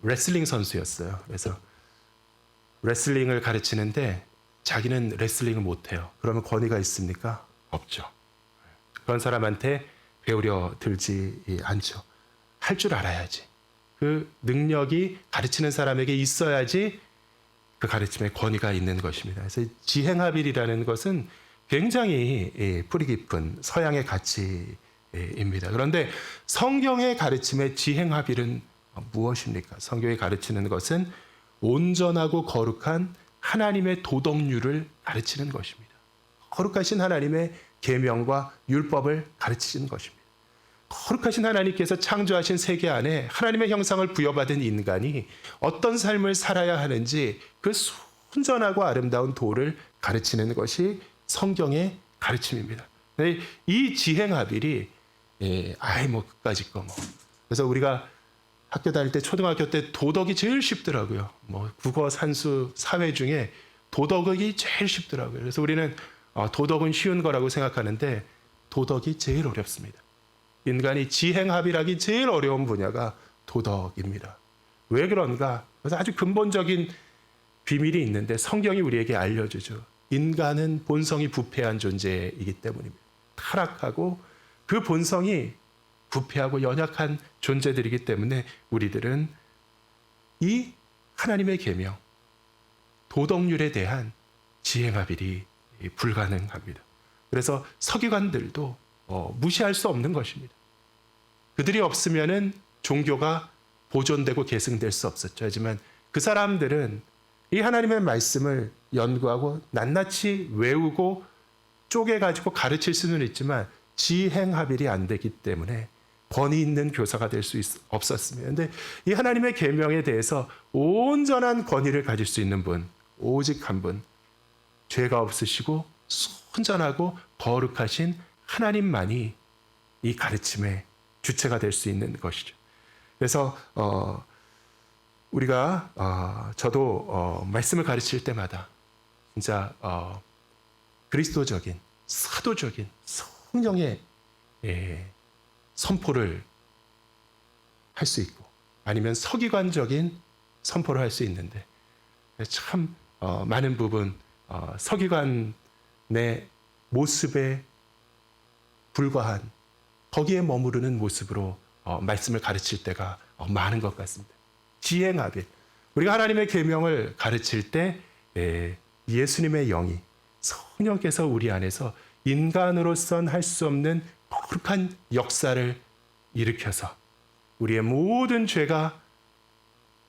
A: 레슬링 선수였어요. 그래서 레슬링을 가르치는데 자기는 레슬링을 못해요. 그러면 권위가 있습니까? 없죠. 그런 사람한테 배우려 들지 않죠. 할 줄 알아야지. 그 능력이 가르치는 사람에게 있어야지 그 가르침에 권위가 있는 것입니다. 그래서 지행합일이라는 것은 굉장히 뿌리 깊은 서양의 가치입니다. 그런데 성경의 가르침의 지행합일은 무엇입니까? 성경이 가르치는 것은 온전하고 거룩한 하나님의 도덕률을 가르치는 것입니다. 거룩하신 하나님의 계명과 율법을 가르치시는 것입니다. 거룩하신 하나님께서 창조하신 세계 안에 하나님의 형상을 부여받은 인간이 어떤 삶을 살아야 하는지 그 순전하고 아름다운 도를 가르치는 것이 성경의 가르침입니다. 이 지행합일이 그까짓 거 뭐. 그래서 우리가 학교 다닐 때 초등학교 때 도덕이 제일 쉽더라고요. 국어, 산수, 사회 중에 도덕이 제일 쉽더라고요. 그래서 우리는 도덕은 쉬운 거라고 생각하는데 도덕이 제일 어렵습니다. 인간이 지행합일하기 제일 어려운 분야가 도덕입니다. 왜 그런가? 그래서 아주 근본적인 비밀이 있는데 성경이 우리에게 알려주죠. 인간은 본성이 부패한 존재이기 때문입니다. 타락하고 그 본성이 부패하고 연약한 존재들이기 때문에 우리들은 이 하나님의 계명, 도덕률에 대한 지행합일이 불가능합니다. 그래서 서기관들도 무시할 수 없는 것입니다. 그들이 없으면은 종교가 보존되고 계승될 수 없었죠. 하지만 그 사람들은 이 하나님의 말씀을 연구하고 낱낱이 외우고 쪼개가지고 가르칠 수는 있지만 지행합일이 안 되기 때문에 권위 있는 교사가 될 수 없었습니다. 그런데 이 하나님의 계명에 대해서 온전한 권위를 가질 수 있는 분, 오직 한 분, 죄가 없으시고 순전하고 거룩하신 하나님만이 이 가르침의 주체가 될 수 있는 것이죠. 그래서 우리가 저도 말씀을 가르칠 때마다 진짜 그리스도적인 사도적인 성령의 선포를 할 수 있고 아니면 서기관적인 선포를 할 수 있는데 참 많은 부분 서기관의 모습에 불과한 거기에 머무르는 모습으로 말씀을 가르칠 때가 많은 것 같습니다. 지행합일. 우리가 하나님의 계명을 가르칠 때 예수님의 영이 성령께서 우리 안에서 인간으로선 할 수 없는 거룩한 역사를 일으켜서 우리의 모든 죄가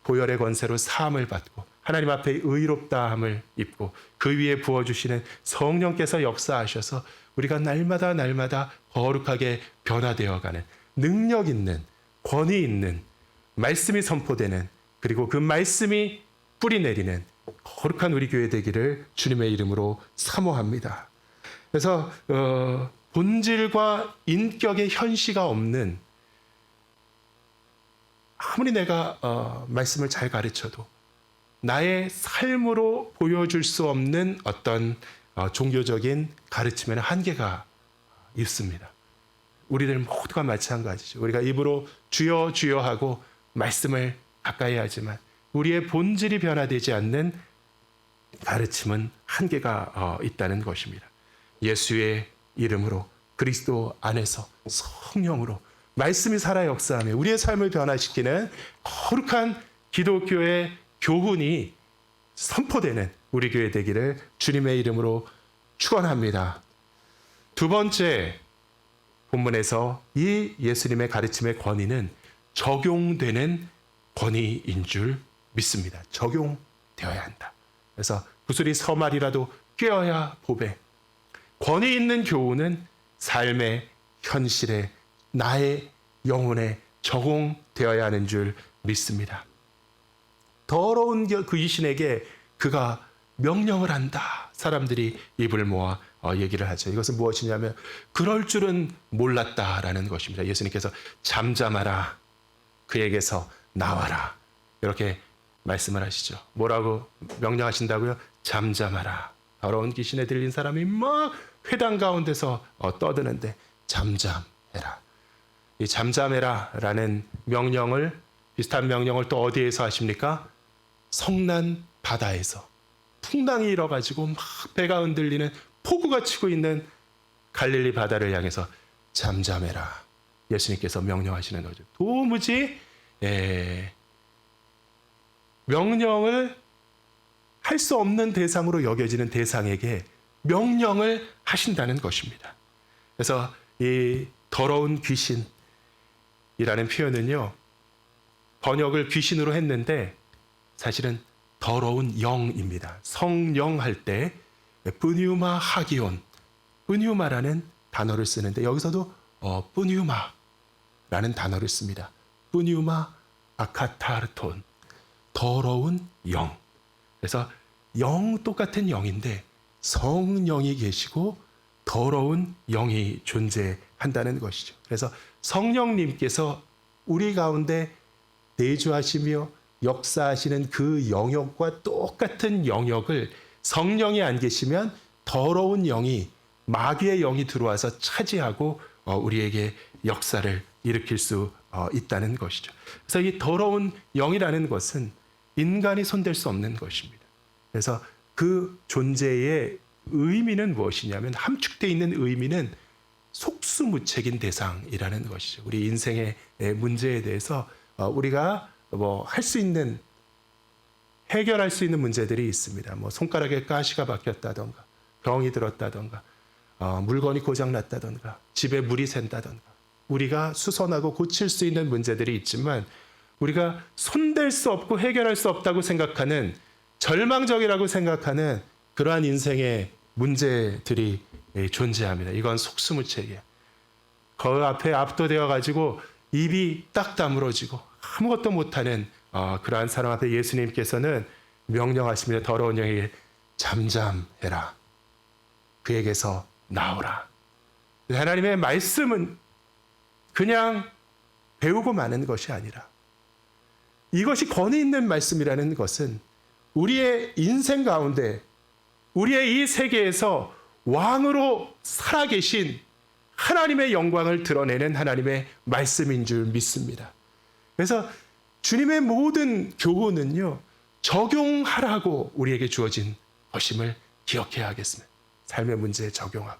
A: 보혈의 권세로 사함을 받고 하나님 앞에 의롭다함을 입고 그 위에 부어주시는 성령께서 역사하셔서 우리가 날마다 거룩하게 변화되어가는 능력 있는, 권위 있는, 말씀이 선포되는, 그리고 그 말씀이 뿌리 내리는 거룩한 우리 교회 되기를 주님의 이름으로 사모합니다. 그래서 본질과 인격의 현시가 없는, 아무리 내가 말씀을 잘 가르쳐도 나의 삶으로 보여줄 수 없는 어떤 종교적인 가르침에는 한계가 있습니다. 우리들 모두가 마찬가지죠. 우리가 입으로 주여 주여 하고 말씀을 가까이 하지만 우리의 본질이 변화되지 않는 가르침은 한계가 있다는 것입니다. 예수의 이름으로, 그리스도 안에서 성령으로 말씀이 살아 역사하며 우리의 삶을 변화시키는 거룩한 기독교의 교훈이 선포되는 우리 교회 되기를 주님의 이름으로 축원합니다. 두 번째, 본문에서 이 예수님의 가르침의 권위는 적용되는 권위인 줄 믿습니다. 적용되어야 한다. 그래서 구슬이 서말이라도 꿰어야 보배. 권위 있는 교훈은 삶의 현실에, 나의 영혼에 적용되어야 하는 줄 믿습니다. 더러운 그 이신에게 그가 명령을 한다. 사람들이 입을 모아 얘기를 하죠. 이것은 무엇이냐면 그럴 줄은 몰랐다라는 것입니다. 예수님께서 잠잠하라. 그에게서 나와라. 이렇게 말씀을 하시죠. 뭐라고 명령하신다고요? 잠잠하라. 더러운 귀신에 들린 사람이 막 회당 가운데서 떠드는데 잠잠해라. 이 잠잠해라라는 명령을, 비슷한 명령을 또 어디에서 하십니까? 성난 바다에서 풍랑이 일어가지고 막 배가 흔들리는, 폭우가 치고 있는 갈릴리 바다를 향해서 잠잠해라. 예수님께서 명령하시는 거죠. 도무지 명령을 할 수 없는 대상으로 여겨지는 대상에게 명령을 하신다는 것입니다. 그래서 이 더러운 귀신이라는 표현은요, 번역을 귀신으로 했는데 사실은 더러운 영입니다. 성령 할 때 뿌뉴마 하기온, 뿌뉴마라는 단어를 쓰는데 여기서도 뿌뉴마라는 단어를 씁니다. 뿌뉴마 아카타르톤, 더러운 영. 그래서 영, 똑같은 영인데 성령이 계시고 더러운 영이 존재한다는 것이죠. 그래서 성령님께서 우리 가운데 내주하시며 역사하시는 그 영역과 똑같은 영역을 성령이 안 계시면 더러운 영이, 마귀의 영이 들어와서 차지하고 우리에게 역사를 일으킬 수 있다는 것이죠. 그래서 이 더러운 영이라는 것은 인간이 손댈 수 없는 것입니다. 그래서 그 존재의 의미는 무엇이냐면, 함축되어 있는 의미는 속수무책인 대상이라는 것이죠. 우리 인생의 문제에 대해서 우리가 할 수 있는, 해결할 수 있는 문제들이 있습니다. 손가락에 가시가 박혔다던가, 병이 들었다던가, 물건이 고장났다던가, 집에 물이 샌다던가, 우리가 수선하고 고칠 수 있는 문제들이 있지만 우리가 손댈 수 없고 해결할 수 없다고 생각하는, 절망적이라고 생각하는 그러한 인생의 문제들이 존재합니다. 이건 속수무책이야. 그 앞에 압도되어 가지고 입이 딱 다물어지고 아무것도 못하는 그러한 사람 앞에 예수님께서는 명령하십니다. 더러운 영에게 잠잠해라. 그에게서 나오라. 하나님의 말씀은 그냥 배우고 마는 것이 아니라, 이것이 권위 있는 말씀이라는 것은 우리의 인생 가운데, 우리의 이 세계에서 왕으로 살아계신 하나님의 영광을 드러내는 하나님의 말씀인 줄 믿습니다. 그래서 주님의 모든 교훈은요, 적용하라고 우리에게 주어진 것임을 기억해야 하겠습니다. 삶의 문제에 적용하고,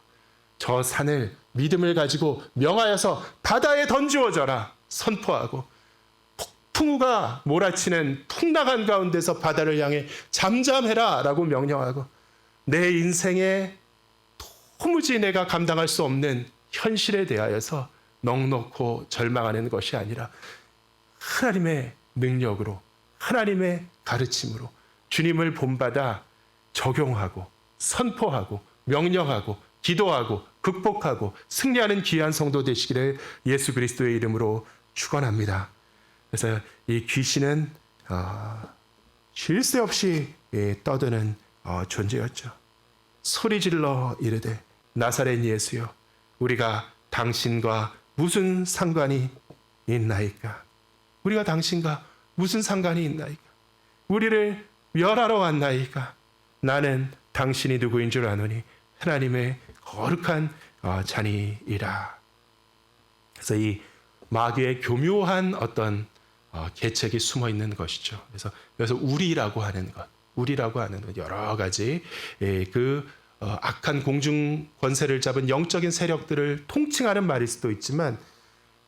A: 저 산을 믿음을 가지고 명하여서 바다에 던지어져라 선포하고, 폭풍우가 몰아치는 풍랑한 가운데서 바다를 향해 잠잠해라 라고 명령하고, 내 인생에 도무지 내가 감당할 수 없는 현실에 대하여서 넋놓고 절망하는 것이 아니라 하나님의 능력으로, 하나님의 가르침으로 주님을 본받아 적용하고 선포하고 명령하고 기도하고 극복하고 승리하는 귀한 성도 되시기를 예수 그리스도의 이름으로 축원합니다. 그래서 이 귀신은 쉴 새 없이 떠드는 존재였죠. 소리질러 이르되 나사렛 예수여 우리가 당신과 무슨 상관이 있나이까? 우리가 당신과 무슨 상관이 있나이까? 우리를 멸하러 왔나이까? 나는 당신이 누구인 줄 아노니 하나님의 거룩한 자니이라. 그래서 이 마귀의 교묘한 어떤 계책이 숨어 있는 것이죠. 그래서 우리라고 하는 것, 여러 가지 그 악한 공중 권세를 잡은 영적인 세력들을 통칭하는 말일 수도 있지만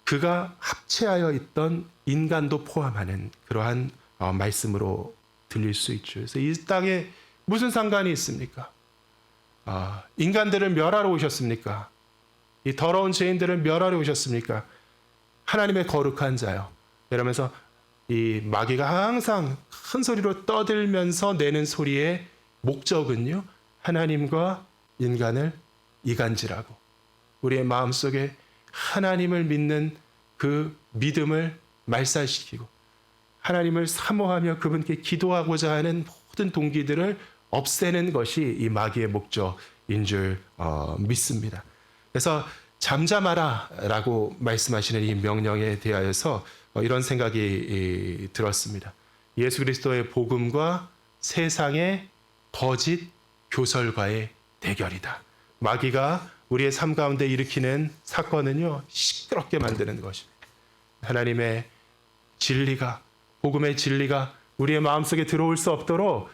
A: 그가 합체하여 있던 인간도 포함하는 그러한 말씀으로 들릴 수 있죠. 그래서 이 땅에 무슨 상관이 있습니까? 인간들을 멸하러 오셨습니까? 이 더러운 죄인들을 멸하러 오셨습니까? 하나님의 거룩한 자요. 이러면서 이 마귀가 항상 큰 소리로 떠들면서 내는 소리의 목적은요. 하나님과 인간을 이간질하고 우리의 마음속에 하나님을 믿는 그 믿음을 말살시키고 하나님을 사모하며 그분께 기도하고자 하는 모든 동기들을 없애는 것이 이 마귀의 목적인 줄 믿습니다. 그래서 잠잠하라 라고 말씀하시는 이 명령에 대하여서 이런 생각이 들었습니다. 예수 그리스도의 복음과 세상의 거짓 교설과의 대결이다. 마귀가 우리의 삶 가운데 일으키는 사건은요, 시끄럽게 만드는 것입니다. 하나님의 진리가, 복음의 진리가 우리의 마음속에 들어올 수 없도록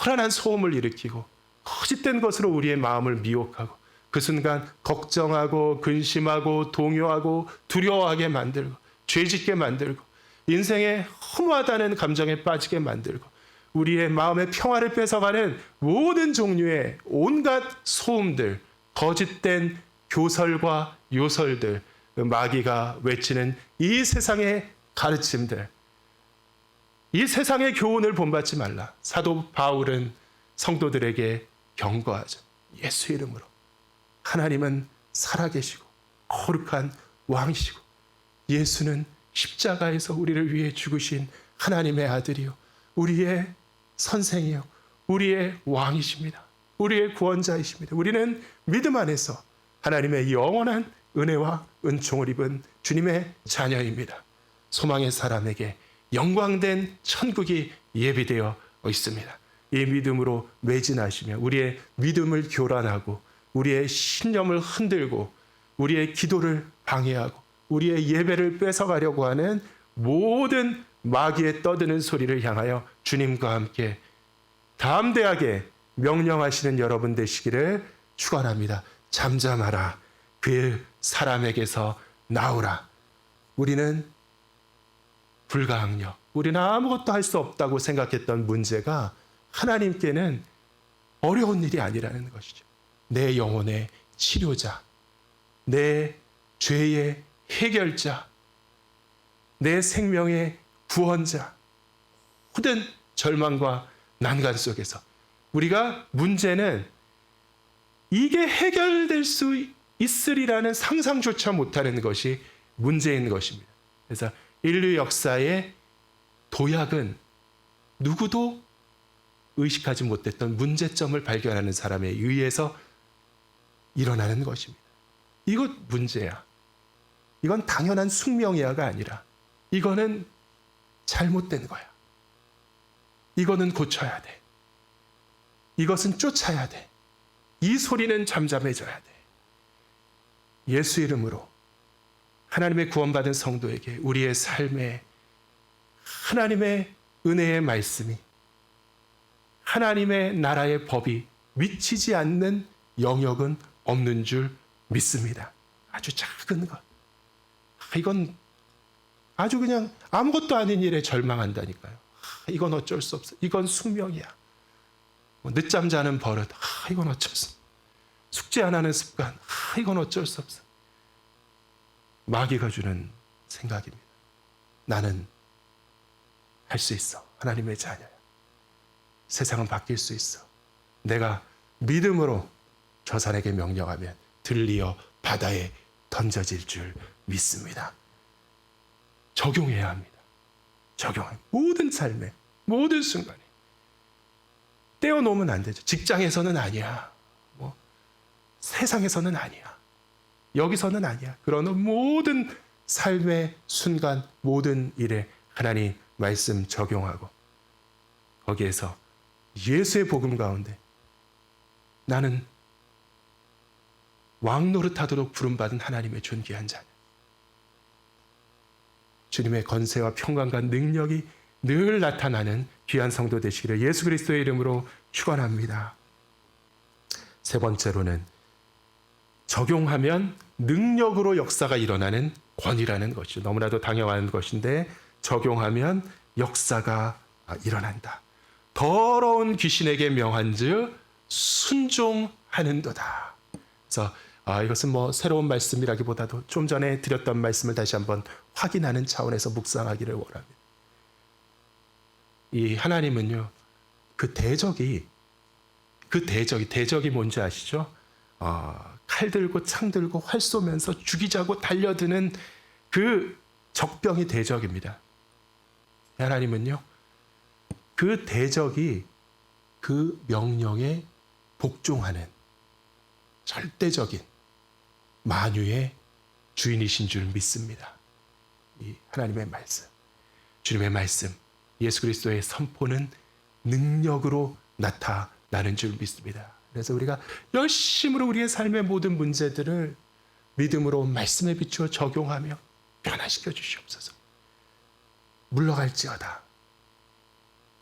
A: 요란한 소음을 일으키고 거짓된 것으로 우리의 마음을 미혹하고 그 순간 걱정하고 근심하고 동요하고 두려워하게 만들고 죄짓게 만들고 인생에 허무하다는 감정에 빠지게 만들고 우리의 마음의 평화를 뺏어가는 모든 종류의 온갖 소음들, 거짓된 교설과 요설들, 마귀가 외치는 이 세상의 가르침들, 이 세상의 교훈을 본받지 말라. 사도 바울은 성도들에게 경고하죠. 예수 이름으로. 하나님은 살아계시고 거룩한 왕이시고 예수는 십자가에서 우리를 위해 죽으신 하나님의 아들이요. 우리의 선생이요. 우리의 왕이십니다. 우리의 구원자이십니다. 우리는 믿음 안에서 하나님의 영원한 은혜와 은총을 입은 주님의 자녀입니다. 소망의 사람에게 영광된 천국이 예비되어 있습니다. 이 믿음으로 매진하시며 우리의 믿음을 교란하고 우리의 신념을 흔들고 우리의 기도를 방해하고 우리의 예배를 뺏어가려고 하는 모든 마귀의 떠드는 소리를 향하여 주님과 함께 담대하게 명령하시는 여러분 되시기를 축원합니다. 잠잠하라. 그 사람에게서 나오라. 우리는 불가항력, 우리는 아무것도 할 수 없다고 생각했던 문제가 하나님께는 어려운 일이 아니라는 것이죠. 내 영혼의 치료자, 내 죄의 해결자, 내 생명의 구원자, 모든 절망과 난간 속에서 우리가 문제는 이게 해결될 수 있으리라는 상상조차 못하는 것이 문제인 것입니다. 그래서 인류 역사의 도약은 누구도 의식하지 못했던 문제점을 발견하는 사람에 의해서 일어나는 것입니다. 이것 문제야. 이건 당연한 숙명이야가 아니라 이거는 잘못된 거야. 이거는 고쳐야 돼. 이것은 쫓아야 돼. 이 소리는 잠잠해져야 돼. 예수 이름으로 하나님의 구원받은 성도에게 우리의 삶에 하나님의 은혜의 말씀이 하나님의 나라의 법이 미치지 않는 영역은 없는 줄 믿습니다. 아주 작은 것. 이건 아주 그냥 아무것도 아닌 일에 절망한다니까요. 이건 어쩔 수 없어. 이건 숙명이야. 늦잠 자는 버릇. 이건 어쩔 수 없어. 숙제 안 하는 습관. 이건 어쩔 수 없어. 마귀가 주는 생각입니다. 나는 할 수 있어. 하나님의 자녀야. 세상은 바뀔 수 있어. 내가 믿음으로 저 산에게 명령하면 들리어 바다에 던져질 줄 믿습니다. 적용해야 합니다. 적용한 모든 삶에, 모든 순간에 떼어놓으면 안 되죠. 직장에서는 아니야. 뭐 세상에서는 아니야. 여기서는 아니야. 그러나 모든 삶의 순간, 모든 일에 하나님 말씀 적용하고 거기에서 예수의 복음 가운데 나는 왕 노릇하도록 부름받은 하나님의 존귀한 자녀. 주님의 건세와 평강과 능력이 늘 나타나는 귀한 성도 되시기를 예수 그리스도의 이름으로 축원합니다. 세 번째로는 적용하면 능력으로 역사가 일어나는 권위라는 것이죠. 너무나도 당연한 것인데 적용하면 역사가 일어난다. 더러운 귀신에게 명한즉 순종하는도다. 그래서 이것은 뭐 새로운 말씀이라기보다도 좀 전에 드렸던 말씀을 다시 한번 확인하는 차원에서 묵상하기를 원합니다. 이 하나님은요, 대적이 뭔지 아시죠? 칼 들고 창 들고 활 쏘면서 죽이자고 달려드는 그 적병이 대적입니다. 하나님은요, 그 대적이 그 명령에 복종하는 절대적인 만유의 주인이신 줄 믿습니다. 이 하나님의 말씀, 주님의 말씀, 예수 그리스도의 선포는 능력으로 나타나는 줄 믿습니다. 그래서 우리가 열심으로 우리의 삶의 모든 문제들을 믿음으로 말씀에 비추어 적용하며 변화시켜 주시옵소서. 물러갈지어다.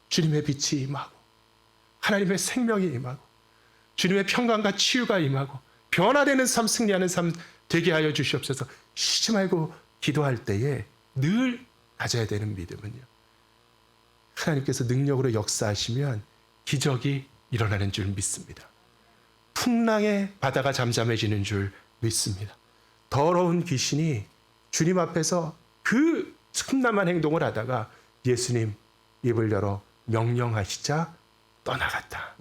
A: 주님의 빛이 임하고 하나님의 생명이 임하고 주님의 평강과 치유가 임하고 변화되는 삶, 승리하는 삶 되게 하여 주시옵소서. 쉬지 말고 기도할 때에 늘 가져야 되는 믿음은요, 하나님께서 능력으로 역사하시면 기적이 일어나는 줄 믿습니다. 풍랑의 바다가 잠잠해지는 줄 믿습니다. 더러운 귀신이 주님 앞에서 그 험난한 행동을 하다가 예수님 입을 열어 명령하시자 떠나갔다.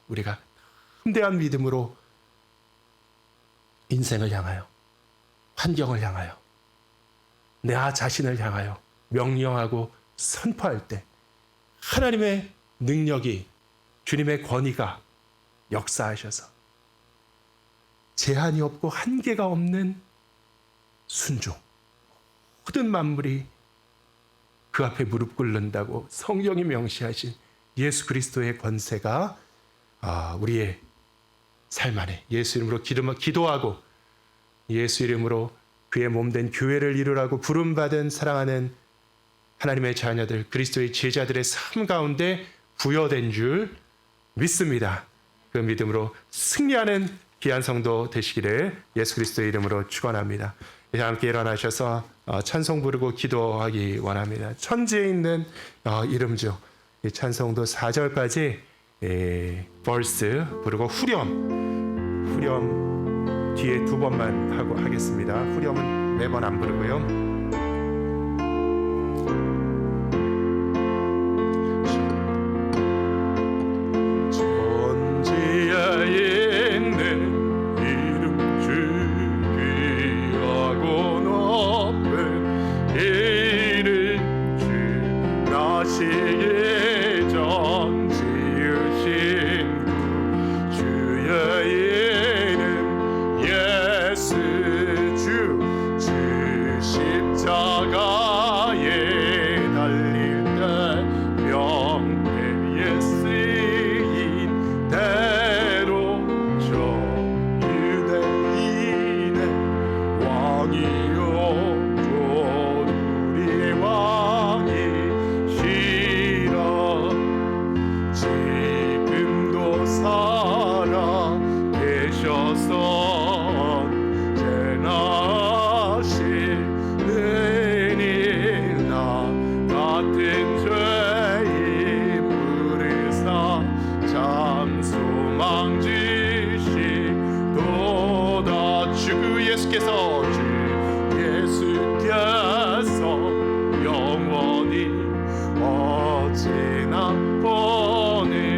A: 우리가 담대한 믿음으로 인생을 향하여, 환경을 향하여, 내 자신을 향하여 명령하고 선포할 때 하나님의 능력이, 주님의 권위가 역사하셔서 제한이 없고 한계가 없는 순종, 모든 만물이 그 앞에 무릎 꿇는다고 성경이 명시하신 예수 그리스도의 권세가 우리의 삶 안에 예수 이름으로 기도하고 예수 이름으로 그의 몸된 교회를 이루라고 부름받은 사랑하는 하나님의 자녀들, 그리스도의 제자들의 삶 가운데 부여된 줄 믿습니다. 그 믿음으로 승리하는 귀한 성도 되시기를 예수 그리스도의 이름으로 축원합니다. 이제 함께 일어나셔서 찬송 부르고 기도하기 원합니다. 천지에 있는 이름죠. 이 찬송도 4절까지 벌스 부르고 후렴 뒤에 두 번만 하고 하겠습니다. 후렴은 매번 안 부르고요.
D: 영원히 어찌나 보내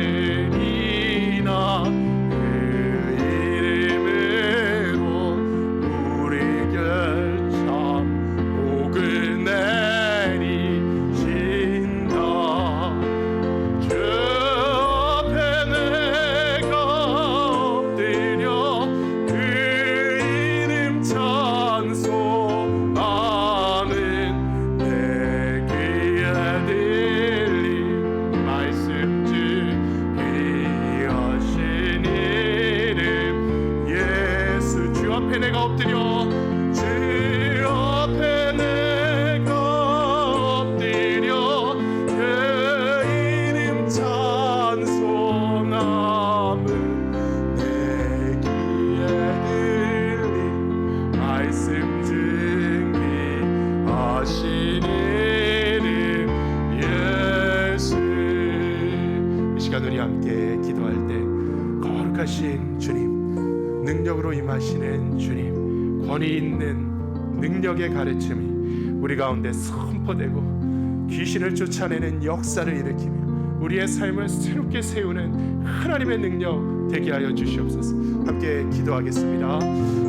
A: 거룩하신 주님, 능력으로 임하시는 주님, 권위 있는 능력의 가르침이 우리 가운데 선포되고 귀신을 쫓아내는 역사를 일으키며 우리의 삶을 새롭게 세우는 하나님의 능력 되게 하여 주시옵소서. 함께 기도하겠습니다.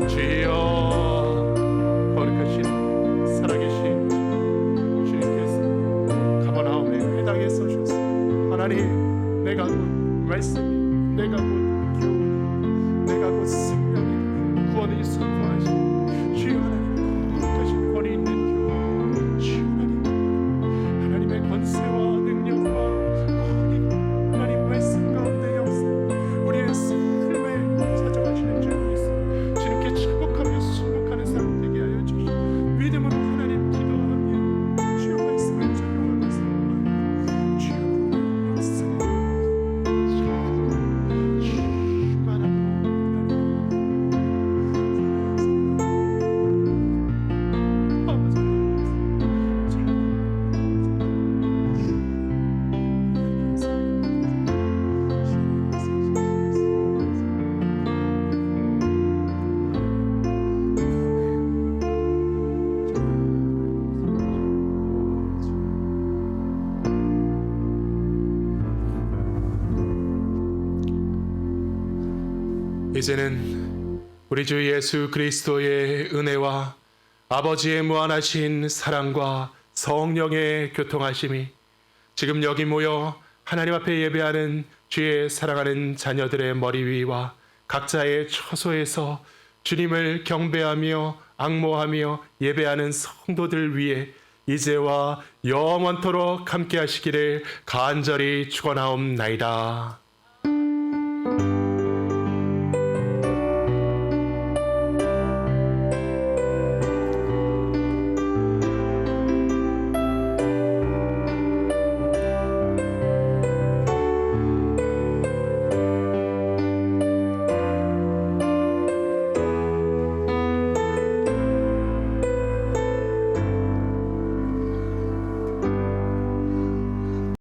A: 주여, 거룩하신 살아계신 주님께서 가버나움의 회당에 서셔서 하나님, 내가 곧 말씀이, 내가 곧 교훈이, 내가 곧 생명이, 구원이 선포하신 주여 하나님, 거룩하신 권위 있는 교훈, 주여 하나님, 하나님의 권세와 능력과 권위가 하나님 말씀 가운데 역사, 우리의 삶에 찾아가시는 줄 믿습니다. 주님께 축복하며 순복하는 삶 되게 하여 주시고 믿음으로 하나님 기도하며 주여 말씀을 적용하면서 주여 구원의 역사에 이제는 우리 주 예수 그리스도의 은혜와 아버지의 무한하신 사랑과 성령의 교통하심이 지금 여기 모여 하나님 앞에 예배하는 주의 사랑하는 자녀들의 머리 위와 각자의 처소에서 주님을 경배하며 앙모하며 예배하는 성도들 위해 이제와 영원토록 함께 하시기를 간절히 축원하옵나이다.